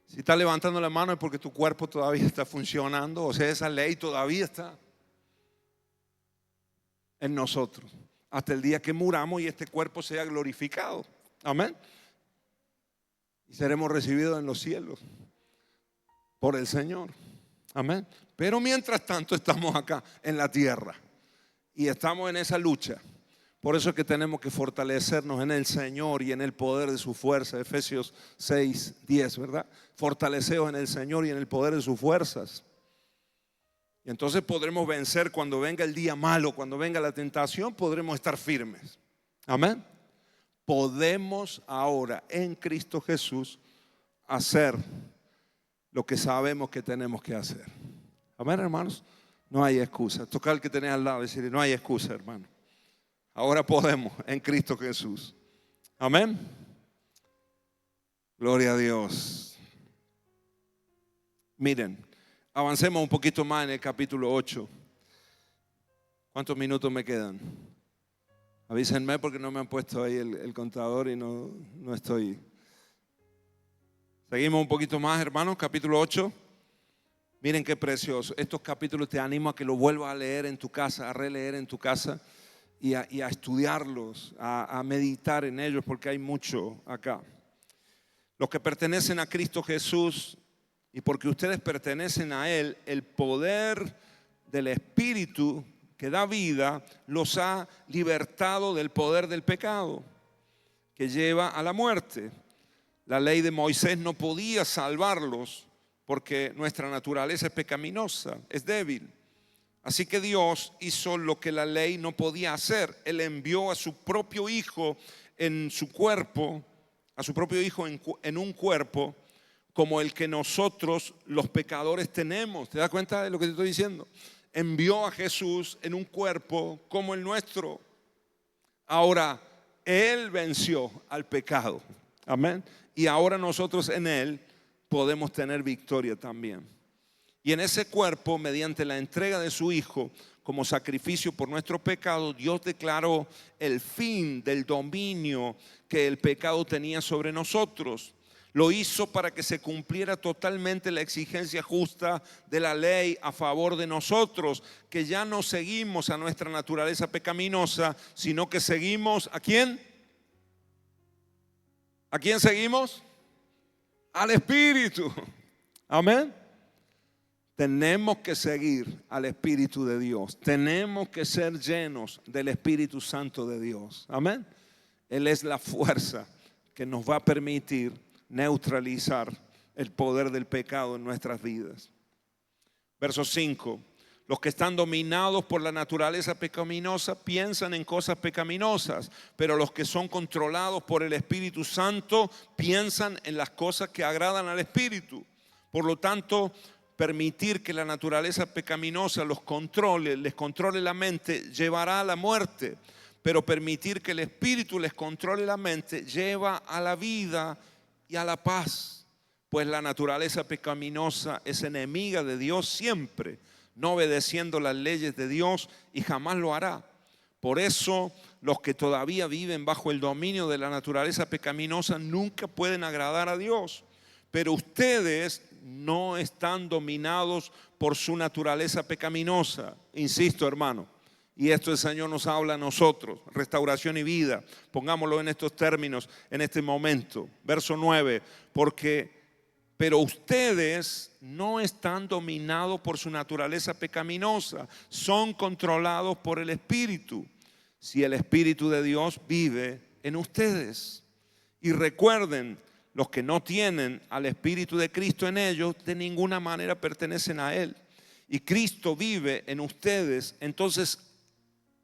Si estás levantando la mano es porque tu cuerpo todavía está funcionando. O sea, esa ley todavía está en nosotros hasta el día que muramos y este cuerpo sea glorificado. Amén. Y seremos recibidos en los cielos por el Señor. Amén. Pero mientras tanto estamos acá en la tierra y estamos en esa lucha. Por eso es que tenemos que fortalecernos en el Señor y en el poder de su fuerza. Efesios 6:10, ¿verdad? Fortaleceos en el Señor y en el poder de sus fuerzas. Y entonces podremos vencer cuando venga el día malo, cuando venga la tentación, podremos estar firmes. Amén. Podemos ahora en Cristo Jesús hacer lo que sabemos que tenemos que hacer. Amén, hermanos. No hay excusa. Tocar al que tenés al lado y decirle, no hay excusa, hermano. Ahora podemos en Cristo Jesús. Amén. Gloria a Dios. Miren, avancemos un poquito más en el capítulo 8. ¿Cuántos minutos me quedan? Avísenme porque no me han puesto ahí el contador y no estoy. Seguimos un poquito más, hermanos, capítulo 8. Miren qué precioso. Estos capítulos te animo a que los vuelvas a leer en tu casa, a releer en tu casa y a estudiarlos, a meditar en ellos porque hay mucho acá. Los que pertenecen a Cristo Jesús y porque ustedes pertenecen a Él, el poder del Espíritu que da vida los ha libertado del poder del pecado que lleva a la muerte. La ley de Moisés no podía salvarlos porque nuestra naturaleza es pecaminosa, es débil. Así que Dios hizo lo que la ley no podía hacer. Él envió a su propio Hijo en su cuerpo, a su propio Hijo en un cuerpo como el que nosotros los pecadores tenemos. ¿Te das cuenta de lo que te estoy diciendo? Envió a Jesús en un cuerpo como el nuestro. Ahora, Él venció al pecado. Amén. Y ahora nosotros en Él podemos tener victoria también. Y en ese cuerpo, mediante la entrega de su Hijo como sacrificio por nuestro pecado, Dios declaró el fin del dominio que el pecado tenía sobre nosotros. Lo hizo para que se cumpliera totalmente la exigencia justa de la ley a favor de nosotros, que ya no seguimos a nuestra naturaleza pecaminosa, sino que seguimos ¿a quién? ¿A quién seguimos? Al Espíritu. Amén. Tenemos que seguir al Espíritu de Dios. Tenemos que ser llenos del Espíritu Santo de Dios. Amén. Él es la fuerza que nos va a permitir neutralizar el poder del pecado en nuestras vidas. Verso 5. Los que están dominados por la naturaleza pecaminosa piensan en cosas pecaminosas, pero los que son controlados por el Espíritu Santo piensan en las cosas que agradan al Espíritu. Por lo tanto, permitir que la naturaleza pecaminosa les controle la mente, llevará a la muerte. Pero permitir que el Espíritu les controle la mente lleva a la vida y a la paz. Pues la naturaleza pecaminosa es enemiga de Dios siempre, no obedeciendo las leyes de Dios y jamás lo hará. Por eso los que todavía viven bajo el dominio de la naturaleza pecaminosa nunca pueden agradar a Dios. Pero ustedes no están dominados por su naturaleza pecaminosa. Insisto, hermano, Y esto el Señor nos habla a nosotros, restauración y vida. Pongámoslo en estos términos, en este momento. Verso 9, pero ustedes no están dominados por su naturaleza pecaminosa, son controlados por el Espíritu. Si el Espíritu de Dios vive en ustedes. Y recuerden, los que no tienen al Espíritu de Cristo en ellos, de ninguna manera pertenecen a Él. Y Cristo vive en ustedes, entonces,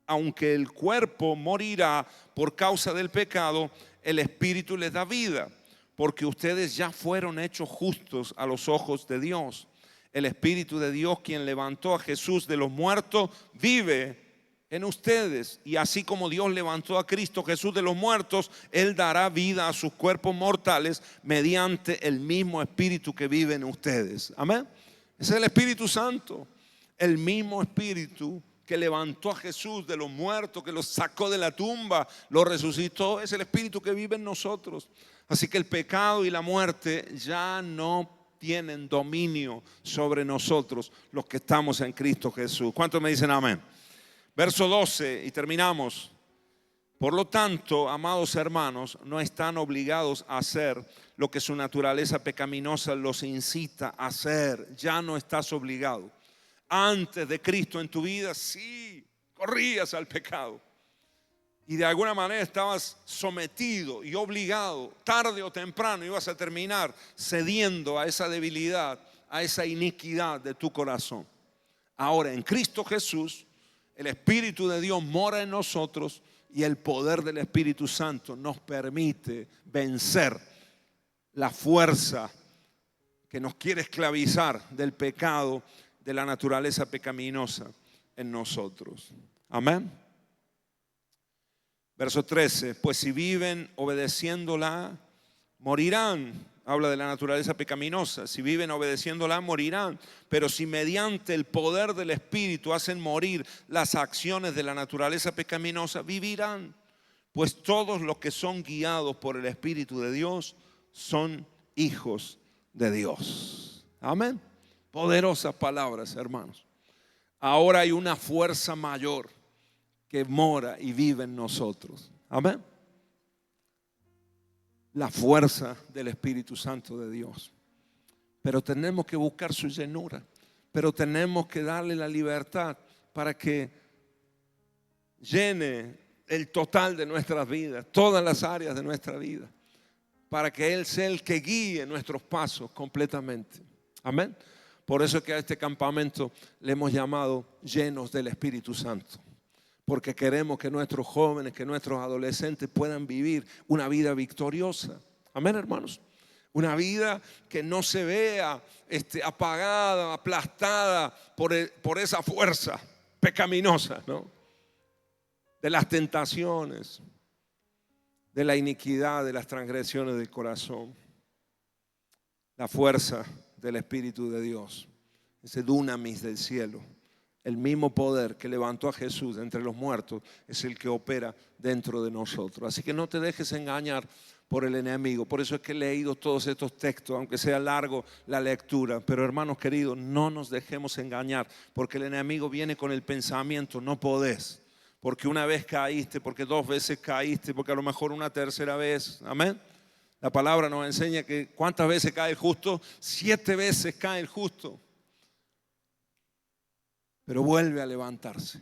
aunque el cuerpo morirá por causa del pecado, el Espíritu les da vida, porque ustedes ya fueron hechos justos a los ojos de Dios. El Espíritu de Dios, quien levantó a Jesús de los muertos, vive en ustedes. Y así como Dios levantó a Cristo Jesús de los muertos, Él dará vida a sus cuerpos mortales mediante el mismo Espíritu que vive en ustedes. Amén. Ese es el Espíritu Santo, el mismo Espíritu que levantó a Jesús de los muertos, que lo sacó de la tumba, lo resucitó. Es el Espíritu que vive en nosotros. Así que el pecado y la muerte ya no tienen dominio sobre nosotros, los que estamos en Cristo Jesús. ¿Cuántos me dicen amén? Verso 12 y terminamos. Por lo tanto, amados hermanos, no están obligados a hacer lo que su naturaleza pecaminosa los incita a hacer. Ya no estás obligado. Antes de Cristo en tu vida, sí, corrías al pecado. Y de alguna manera estabas sometido y obligado. Tarde o temprano ibas a terminar cediendo a esa debilidad, a esa iniquidad de tu corazón. Ahora en Cristo Jesús, el Espíritu de Dios mora en nosotros y el poder del Espíritu Santo nos permite vencer la fuerza que nos quiere esclavizar del pecado, de la naturaleza pecaminosa en nosotros. Amén. Verso 13, pues si viven obedeciéndola, morirán. Habla de la naturaleza pecaminosa. Si viven obedeciéndola, morirán. Pero si mediante el poder del Espíritu hacen morir las acciones de la naturaleza pecaminosa, vivirán. Pues todos los que son guiados por el Espíritu de Dios son hijos de Dios. Amén. Poderosas palabras, hermanos. Ahora hay una fuerza mayor que mora y vive en nosotros. Amén. La fuerza del Espíritu Santo de Dios. Pero tenemos que buscar su llenura. Pero tenemos que darle la libertad para que llene el total de nuestras vidas, todas las áreas de nuestra vida, para que Él sea el que guíe nuestros pasos completamente. Amén. Por eso es que a este campamento le hemos llamado llenos del Espíritu Santo. Porque queremos que nuestros jóvenes, que nuestros adolescentes puedan vivir una vida victoriosa. Amén, hermanos. Una vida que no se vea apagada, aplastada por esa fuerza pecaminosa, ¿no? De las tentaciones, de la iniquidad, de las transgresiones del corazón. La fuerza del Espíritu de Dios, ese dunamis del cielo, el mismo poder que levantó a Jesús de entre los muertos es el que opera dentro de nosotros. Así que no te dejes engañar por el enemigo. Por eso es que he leído todos estos textos, aunque sea largo la lectura. Pero hermanos queridos, no nos dejemos engañar, porque el enemigo viene con el pensamiento: no podés, porque una vez caíste, porque dos veces caíste, porque a lo mejor una tercera vez. Amén. La palabra nos enseña que ¿cuántas veces cae el justo? 7 veces cae el justo. Pero vuelve a levantarse.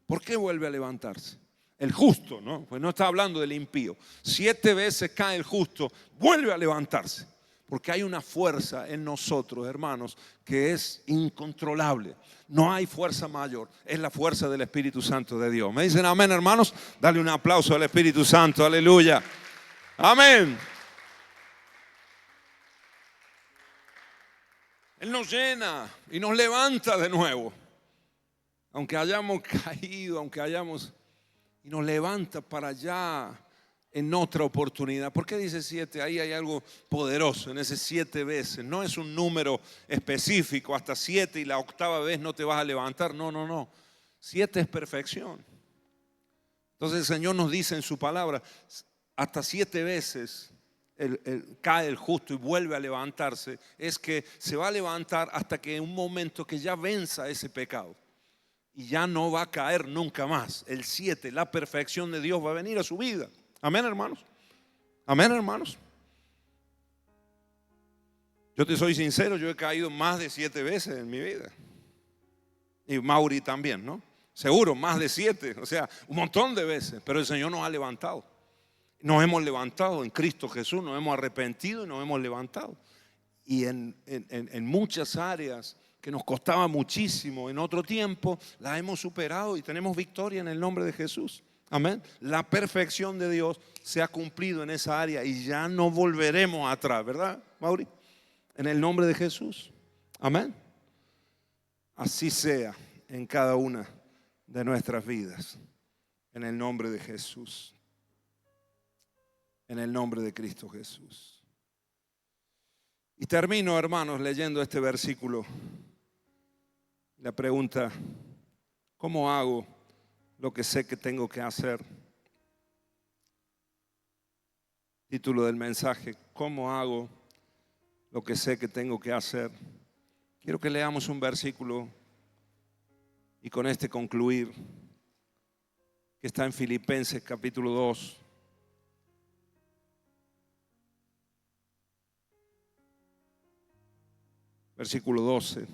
¿Por qué vuelve a levantarse? El justo, ¿no? Pues no está hablando del impío. 7 veces cae el justo, vuelve a levantarse. Porque hay una fuerza en nosotros, hermanos, que es incontrolable. No hay fuerza mayor, es la fuerza del Espíritu Santo de Dios. ¿Me dicen amén, hermanos? Dale un aplauso al Espíritu Santo, aleluya. Amén. Él nos llena y nos levanta de nuevo. Aunque hayamos caído, y nos levanta para allá en otra oportunidad. ¿Por qué dice 7? Ahí hay algo poderoso en ese 7 veces. No es un número específico, hasta 7 y la 8ª vez no te vas a levantar. No. 7 es perfección. Entonces el Señor nos dice en su palabra, hasta 7 veces cae el justo y vuelve a levantarse. Es que se va a levantar hasta que en un momento que ya venza ese pecado y ya no va a caer nunca más. El 7, la perfección de Dios va a venir a su vida. Amén, hermanos. Amén, hermanos. Yo te soy sincero, yo he caído más de 7 veces en mi vida. Y Mauri también, ¿no? Seguro, más de 7, o sea, un montón de veces. Pero el Señor nos ha levantado. Nos hemos levantado en Cristo Jesús, nos hemos arrepentido y nos hemos levantado. Y en muchas áreas que nos costaba muchísimo en otro tiempo, la hemos superado y tenemos victoria en el nombre de Jesús. Amén. La perfección de Dios se ha cumplido en esa área y ya no volveremos atrás, ¿verdad, Mauri? En el nombre de Jesús. Amén. Así sea en cada una de nuestras vidas. En el nombre de Jesús. En el nombre de Cristo Jesús. Y termino, hermanos, leyendo este versículo. La pregunta: ¿cómo hago lo que sé que tengo que hacer? Título del mensaje: ¿cómo hago lo que sé que tengo que hacer? Quiero que leamos un versículo y con este concluir, que está en Filipenses capítulo 2. Versículo 12.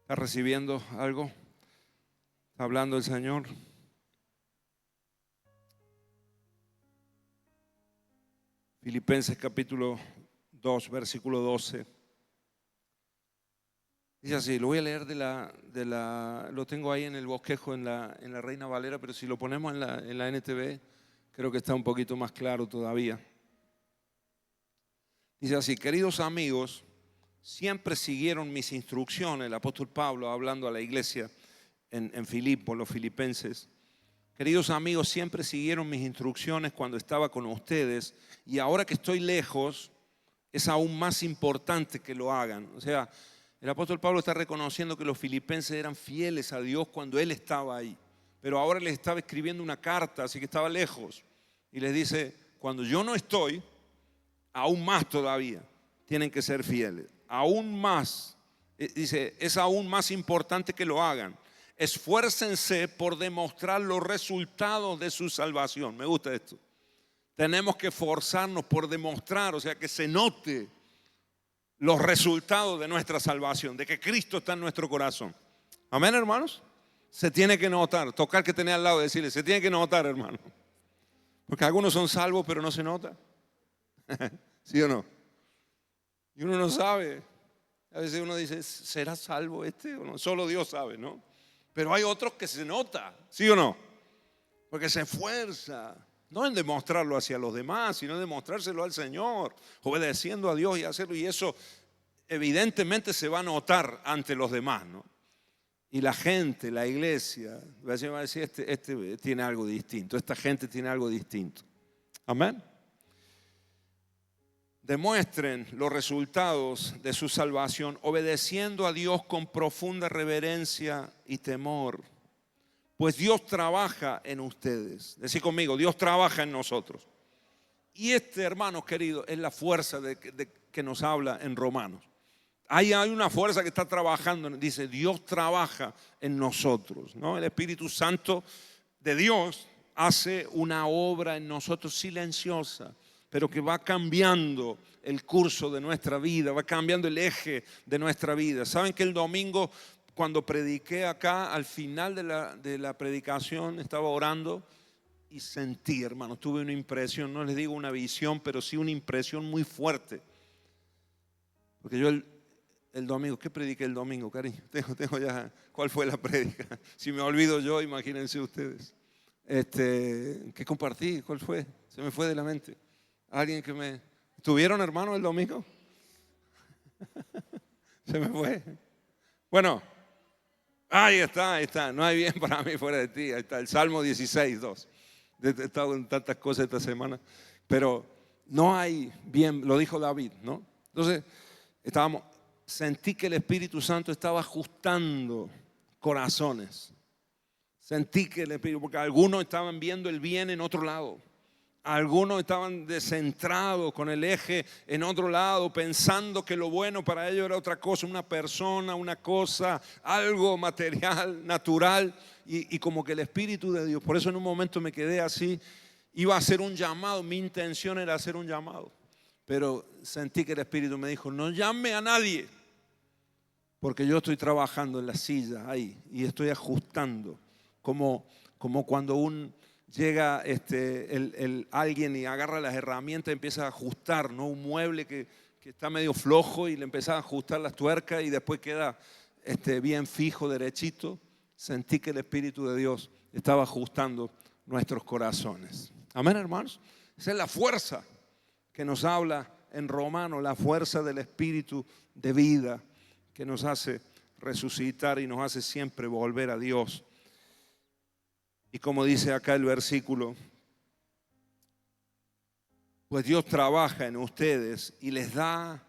¿Está recibiendo algo? ¿Está hablando el Señor? Filipenses capítulo 2, versículo 12. Dice así, lo voy a leer lo tengo ahí en el bosquejo en la Reina Valera, pero si lo ponemos en la NTV, creo que está un poquito más claro todavía. Dice así: queridos amigos, siempre siguieron mis instrucciones. El apóstol Pablo hablando a la iglesia en Filipo, los filipenses. Queridos amigos, siempre siguieron mis instrucciones cuando estaba con ustedes, y ahora que estoy lejos es aún más importante que lo hagan. O sea, el apóstol Pablo está reconociendo que los filipenses eran fieles a Dios cuando él estaba ahí, pero ahora les estaba escribiendo una carta, así que estaba lejos, y les dice: cuando yo no estoy, aún más todavía tienen que ser fieles, aún más. Dice, es aún más importante que lo hagan. Esfuércense por demostrar los resultados de su salvación. Me gusta esto. Tenemos que esforzarnos por demostrar, o sea, que se note los resultados de nuestra salvación, de que Cristo está en nuestro corazón. Amén, hermanos. Se tiene que notar. Tocar que tenía al lado y decirle: se tiene que notar, hermano. Porque algunos son salvos pero no se nota. ¿Sí o no? Y uno no sabe. A veces uno dice: ¿será salvo este o no? Solo Dios sabe, ¿no? Pero hay otros que se nota, ¿sí o no? Porque se esfuerza, no en demostrarlo hacia los demás, sino en demostrárselo al Señor, obedeciendo a Dios y hacerlo. Y eso evidentemente se va a notar ante los demás, ¿no? Y la gente, la iglesia, va a decir: este tiene algo distinto, esta gente tiene algo distinto. Amén. Demuestren los resultados de su salvación obedeciendo a Dios con profunda reverencia y temor, pues Dios trabaja en ustedes. Decí conmigo: Dios trabaja en nosotros. Y hermanos queridos, es la fuerza que nos habla en Romanos. Hay una fuerza que está trabajando, dice: Dios trabaja en nosotros, ¿no? El Espíritu Santo de Dios hace una obra en nosotros silenciosa, pero que va cambiando el curso de nuestra vida, va cambiando el eje de nuestra vida. ¿Saben que el domingo, cuando prediqué acá, al final de la predicación, estaba orando y sentí, hermanos, tuve una impresión, no les digo una visión, pero sí una impresión muy fuerte? Porque yo el domingo, ¿qué prediqué el domingo, cariño? Tengo ya, ¿cuál fue la prédica? Si me olvido yo, imagínense ustedes. ¿Qué compartí? ¿Cuál fue? Se me fue de la mente. ¿Alguien que me... ¿Estuvieron, hermano, el domingo? Se me fue. Bueno, ahí está. No hay bien para mí fuera de ti. Ahí está el Salmo 16, 2. He estado en tantas cosas esta semana, pero no hay bien, lo dijo David, ¿no? Entonces, sentí que el Espíritu Santo estaba ajustando corazones. Sentí que el Espíritu, porque algunos estaban viendo el bien en otro lado. Algunos estaban descentrados con el eje en otro lado, pensando que lo bueno para ellos era otra cosa, una persona, una cosa, algo material, natural, y como que el Espíritu de Dios. Por eso en un momento me quedé así, iba a hacer un llamado, mi intención era hacer un llamado, pero sentí que el Espíritu me dijo, no llame a nadie, porque yo estoy trabajando en la silla ahí y estoy ajustando, como cuando llega alguien y agarra las herramientas y empieza a ajustar, ¿no? Un mueble que está medio flojo y le empieza a ajustar las tuercas y después queda bien fijo, derechito. Sentí que el Espíritu de Dios estaba ajustando nuestros corazones. Amén, hermanos. Esa es la fuerza que nos habla en Romanos, la fuerza del Espíritu de vida que nos hace resucitar y nos hace siempre volver a Dios. Y como dice acá el versículo, pues Dios trabaja en ustedes y les da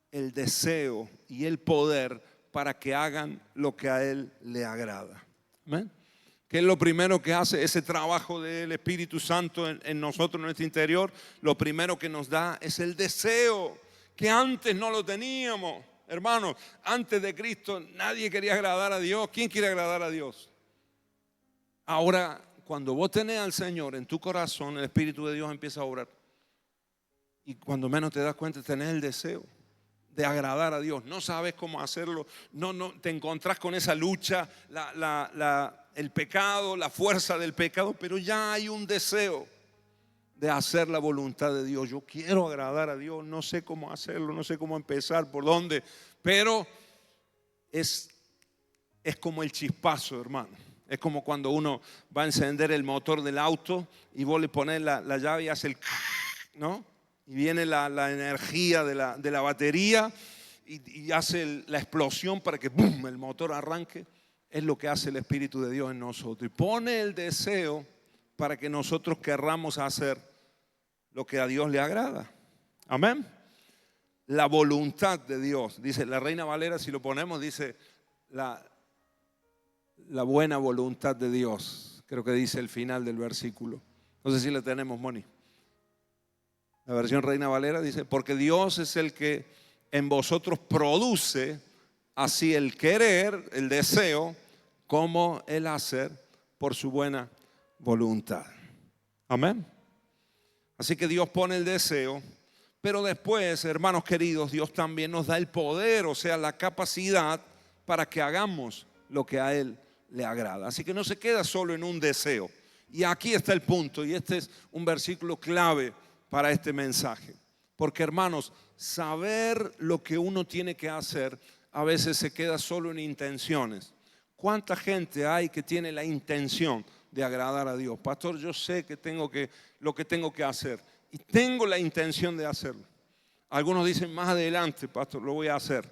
el deseo y el poder para que hagan lo que a Él le agrada. ¿Amén? ¿Qué es lo primero que hace ese trabajo del Espíritu Santo en nosotros, en nuestro interior? Lo primero que nos da es el deseo, que antes no lo teníamos. Hermanos, antes de Cristo nadie quería agradar a Dios. ¿Quién quiere agradar a Dios? Ahora, cuando vos tenés al Señor en tu corazón, el Espíritu de Dios empieza a obrar. Y cuando menos te das cuenta, tenés el deseo de agradar a Dios. No sabes cómo hacerlo. No, te encontrás con esa lucha, el pecado, la fuerza del pecado, pero ya hay un deseo de hacer la voluntad de Dios. Yo quiero agradar a Dios, no sé cómo hacerlo, no sé cómo empezar, por dónde, pero es como el chispazo, hermano. Es como cuando uno va a encender el motor del auto y vos le pones la llave y hace el, ¿no? Y viene la energía de la batería y hace la explosión para que ¡boom!, el motor arranque. Es lo que hace el Espíritu de Dios en nosotros. Y pone el deseo para que nosotros querramos hacer lo que a Dios le agrada. Amén. La voluntad de Dios. Dice la Reina Valera, si lo ponemos, dice la buena voluntad de Dios. Creo que dice el final del versículo. No sé si la tenemos, Moni. La versión Reina Valera dice, porque Dios es el que en vosotros produce así el querer, el deseo, como el hacer por su buena voluntad. Amén. Así que Dios pone el deseo, pero después, hermanos queridos, Dios también nos da el poder, o sea, la capacidad para que hagamos lo que a Él le agrada. Así que no se queda solo en un deseo. Y aquí está el punto, y este es un versículo clave para este mensaje. Porque, hermanos, saber lo que uno tiene que hacer a veces se queda solo en intenciones. ¿Cuánta gente hay que tiene la intención de agradar a Dios? Pastor, yo sé que lo que tengo que hacer y tengo la intención de hacerlo. Algunos dicen, más adelante, pastor, lo voy a hacer.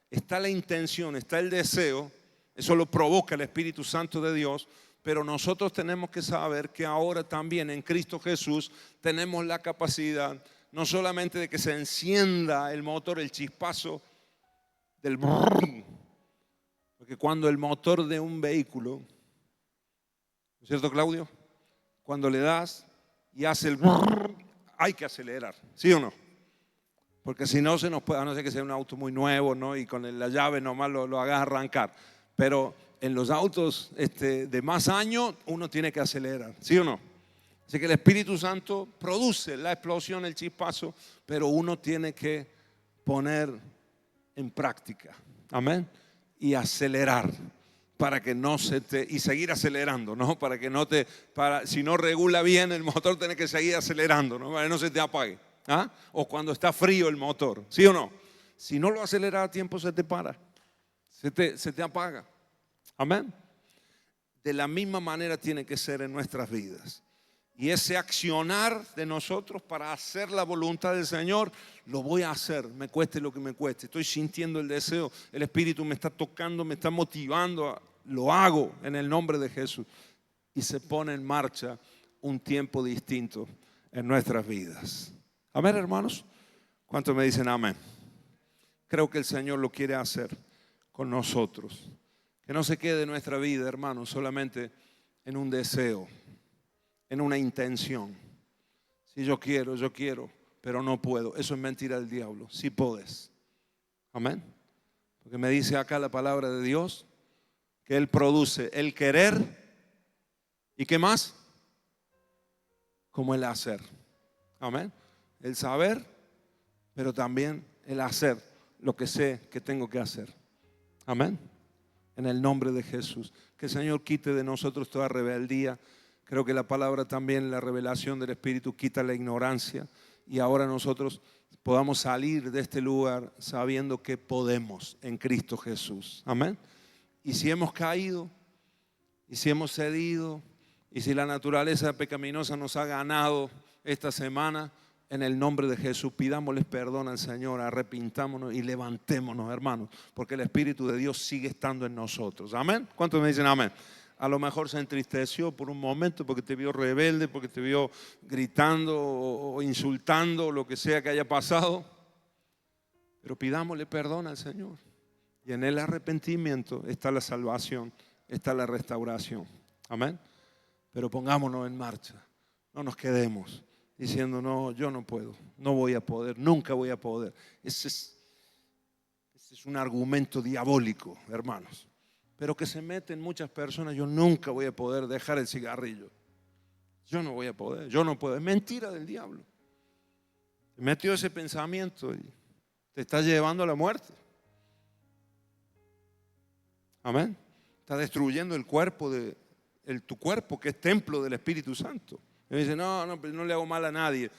Está la intención, está el deseo, eso lo provoca el Espíritu Santo de Dios, pero nosotros tenemos que saber que ahora también en Cristo Jesús tenemos la capacidad no solamente de que se encienda el motor, el chispazo del brrr, porque cuando el motor de un vehículo, ¿no es cierto, Claudio? Cuando le das y hace el brrr, hay que acelerar, ¿sí o no? Porque si no se nos puede, a no ser que sea un auto muy nuevo, ¿no? Y con la llave nomás lo hagas arrancar. Pero en los autos de más años uno tiene que acelerar, ¿sí o no? Así que el Espíritu Santo produce la explosión, el chispazo, pero uno tiene que poner en práctica, amén, y acelerar para que no se te, y seguir acelerando, ¿no? Para que no te, si no regula bien el motor, tenés que seguir acelerando, ¿no? Para que no se te apague, ¿ah? O cuando está frío el motor, ¿sí o no? Si no lo aceleras a tiempo, se te para, se te apaga, amén. De la misma manera tiene que ser en nuestras vidas. Y ese accionar de nosotros para hacer la voluntad del Señor, lo voy a hacer, me cueste lo que me cueste. Estoy sintiendo el deseo, el Espíritu me está tocando, me está motivando, lo hago en el nombre de Jesús. Y se pone en marcha un tiempo distinto en nuestras vidas. Amén, hermanos. ¿Cuántos me dicen amén? Creo que el Señor lo quiere hacer con nosotros. Que no se quede nuestra vida, hermanos, solamente en un deseo, en una intención, Si yo quiero, pero no puedo. Eso es mentira del diablo. Sí podés. Amén. Porque me dice acá la palabra de Dios que Él produce el querer y ¿qué más? Como el hacer. Amén. El saber, pero también el hacer lo que sé que tengo que hacer. Amén. En el nombre de Jesús. Que el Señor quite de nosotros toda rebeldía. Creo que la palabra también, la revelación del Espíritu, quita la ignorancia. Y ahora nosotros podamos salir de este lugar sabiendo que podemos en Cristo Jesús. Amén. Y si hemos caído, y si hemos cedido, y si la naturaleza pecaminosa nos ha ganado esta semana, en el nombre de Jesús pidámosles perdón al Señor, arrepintámonos y levantémonos, hermanos, porque el Espíritu de Dios sigue estando en nosotros. Amén. ¿Cuántos me dicen amén? A lo mejor se entristeció por un momento porque te vio rebelde, porque te vio gritando o insultando, o lo que sea que haya pasado. Pero pidámosle perdón al Señor. Y en el arrepentimiento está la salvación, está la restauración. Amén. Pero pongámonos en marcha. No nos quedemos diciendo, no, yo no puedo, no voy a poder, nunca voy a poder. Ese es un argumento diabólico, hermanos. Pero que se meten muchas personas, yo nunca voy a poder dejar el cigarrillo. Yo no voy a poder, yo no puedo. Es mentira del diablo. Te metió ese pensamiento y te está llevando a la muerte. Amén. Está destruyendo el cuerpo tu cuerpo que es templo del Espíritu Santo. Y dice, no, pero no le hago mal a nadie.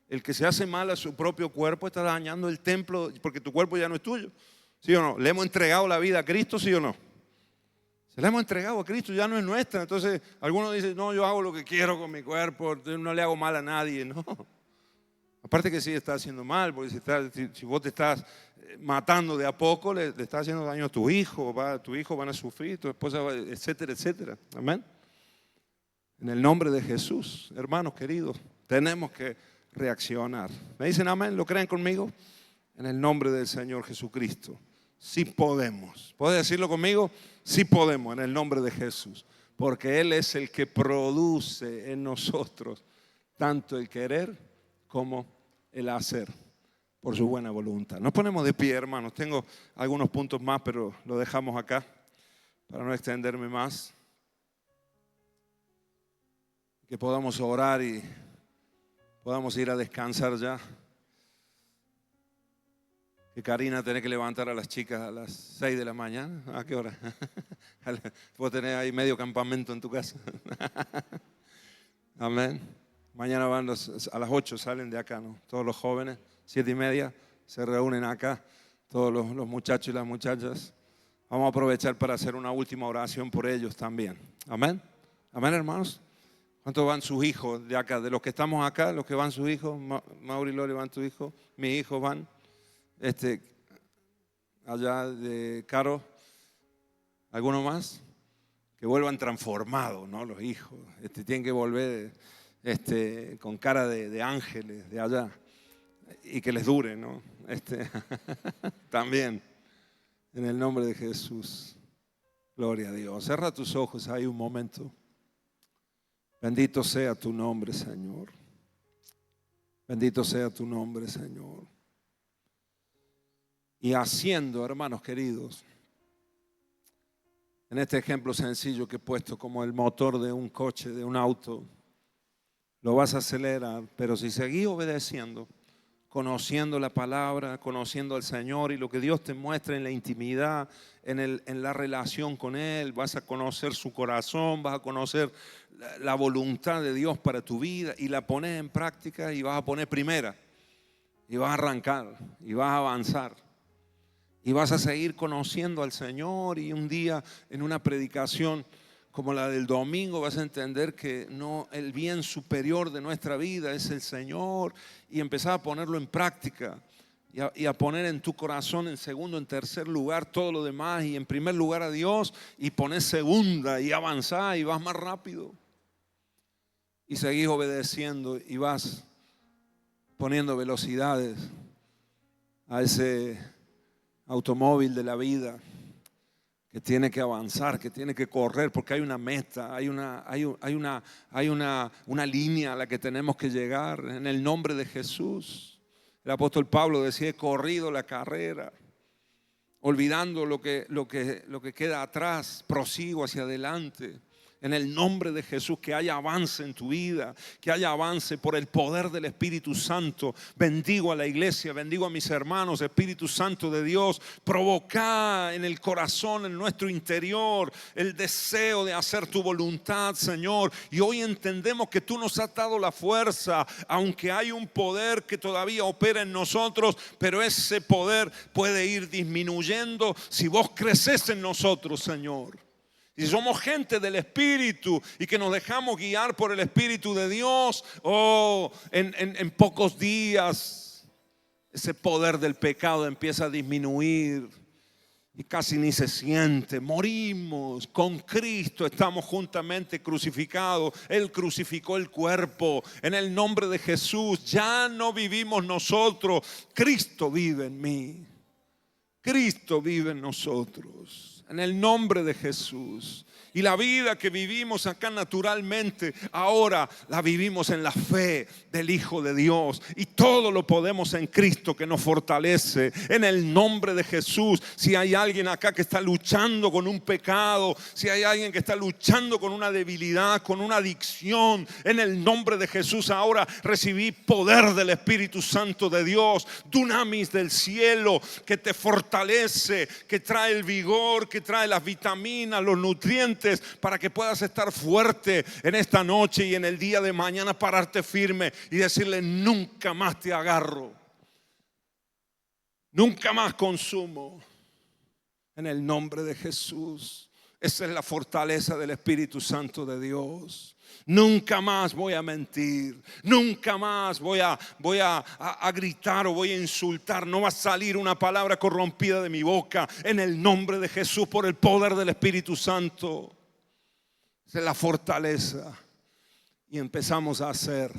El que se hace mal a su propio cuerpo está dañando el templo porque tu cuerpo ya no es tuyo. ¿Sí o no? ¿Le hemos entregado la vida a Cristo, sí o no? Se la hemos entregado a Cristo, ya no es nuestra. Entonces, algunos dicen, no, yo hago lo que quiero con mi cuerpo, no le hago mal a nadie. No. Aparte que sí está haciendo mal, porque si vos te estás matando de a poco, le estás haciendo daño a tu hijo, tu hijo van a sufrir, tu esposa, etcétera, etcétera. Amén. En el nombre de Jesús, hermanos queridos, tenemos que reaccionar. ¿Me dicen amén? ¿Lo creen conmigo? En el nombre del Señor Jesucristo. Sí podemos. ¿Puedes decirlo conmigo? Sí podemos, en el nombre de Jesús. Porque Él es el que produce en nosotros tanto el querer como el hacer por su buena voluntad. Nos ponemos de pie, hermanos. Tengo algunos puntos más, pero lo dejamos acá para no extenderme más. Que podamos orar y podamos ir a descansar ya. Que Karina tiene que levantar a las chicas a las 6 de la mañana. ¿A qué hora? Vos tenés ahí medio campamento en tu casa. Amén. Mañana van a las 8 salen de acá, ¿no? Todos los jóvenes, 7:30 se reúnen acá, todos los muchachos y las muchachas. Vamos a aprovechar para hacer una última oración por ellos también. Amén. Amén, hermanos. ¿Cuántos van sus hijos de acá? De los que estamos acá, los que van sus hijos, Mauri y Lori van tus hijos, mis hijos van, allá de Caro, ¿alguno más? Que vuelvan transformados, ¿no? Los hijos, tienen que volver con cara de ángeles de allá y que les dure, ¿no? También, en el nombre de Jesús, gloria a Dios. Cierra tus ojos ahí un momento. Bendito sea tu nombre, Señor. Bendito sea tu nombre, Señor. Y haciendo, hermanos queridos, en este ejemplo sencillo que he puesto como el motor de un coche, de un auto, lo vas a acelerar, pero si seguís obedeciendo, conociendo la palabra, conociendo al Señor y lo que Dios te muestra en la intimidad, en la relación con Él, vas a conocer su corazón, vas a conocer la voluntad de Dios para tu vida y la pones en práctica y vas a poner primera y vas a arrancar y vas a avanzar y vas a seguir conociendo al Señor y un día en una predicación como la del domingo vas a entender que no, el bien superior de nuestra vida es el Señor y empezar a ponerlo en práctica y a poner en tu corazón en segundo, en tercer lugar todo lo demás y en primer lugar a Dios y poner segunda y avanzar y vas más rápido y seguís obedeciendo y vas poniendo velocidades a ese automóvil de la vida que tiene que avanzar, que tiene que correr, porque hay una meta, hay una línea a la que tenemos que llegar en el nombre de Jesús. El apóstol Pablo decía: he corrido la carrera, olvidando lo que queda atrás, prosigo hacia adelante. En el nombre de Jesús, que haya avance en tu vida, que haya avance por el poder del Espíritu Santo. Bendigo a la iglesia, bendigo a mis hermanos. Espíritu Santo de Dios, provoca en el corazón, en nuestro interior, el deseo de hacer tu voluntad, Señor. Y hoy entendemos que tú nos has dado la fuerza, aunque hay un poder que todavía opera en nosotros, pero ese poder puede ir disminuyendo si vos creces en nosotros, Señor. Y somos gente del Espíritu y que nos dejamos guiar por el Espíritu de Dios, en pocos días ese poder del pecado empieza a disminuir y casi ni se siente. Morimos con Cristo, estamos juntamente crucificados. Él crucificó el cuerpo. En el nombre de Jesús ya no vivimos nosotros, Cristo vive en mí. Cristo vive en nosotros. En el nombre de Jesús. Y la vida que vivimos acá naturalmente, ahora la vivimos en la fe del Hijo de Dios. Y todo lo podemos en Cristo que nos fortalece. En el nombre de Jesús. Si hay alguien acá que está luchando con un pecado, si hay alguien que está luchando con una debilidad, con una adicción, en el nombre de Jesús ahora recibí poder del Espíritu Santo de Dios, dunamis del cielo, que te fortalece, que trae el vigor, que trae las vitaminas, los nutrientes, para que puedas estar fuerte en esta noche y en el día de mañana, pararte firme y decirle: nunca más te agarro, nunca más consumo, en el nombre de Jesús. Esa es la fortaleza del Espíritu Santo de Dios. Nunca más voy a mentir, nunca más voy a gritar o voy a insultar. No va a salir una palabra corrompida de mi boca, en el nombre de Jesús, por el poder del Espíritu Santo. Esa es la fortaleza. Y empezamos a hacer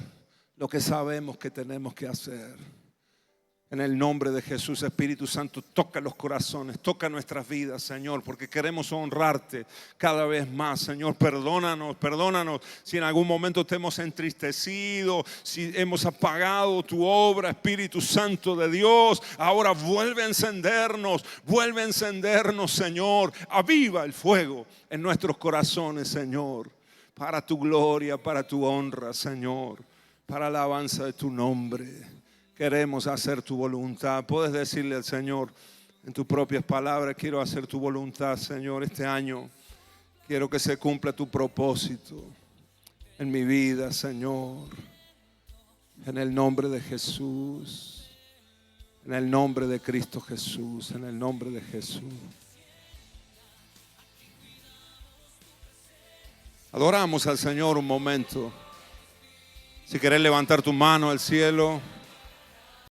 lo que sabemos que tenemos que hacer. En el nombre de Jesús, Espíritu Santo, toca los corazones, toca nuestras vidas, Señor, porque queremos honrarte cada vez más, Señor. Perdónanos si en algún momento te hemos entristecido, si hemos apagado tu obra, Espíritu Santo de Dios. Ahora vuelve a encendernos, Señor. Aviva el fuego en nuestros corazones, Señor, para tu gloria, para tu honra, Señor, para la alabanza de tu nombre. Queremos hacer tu voluntad. Puedes decirle al Señor en tus propias palabras: quiero hacer tu voluntad, Señor, este año. Quiero que se cumpla tu propósito en mi vida, Señor. En el nombre de Jesús. En el nombre de Cristo Jesús. En el nombre de Jesús. Adoramos al Señor un momento. Si querés levantar tu mano al cielo.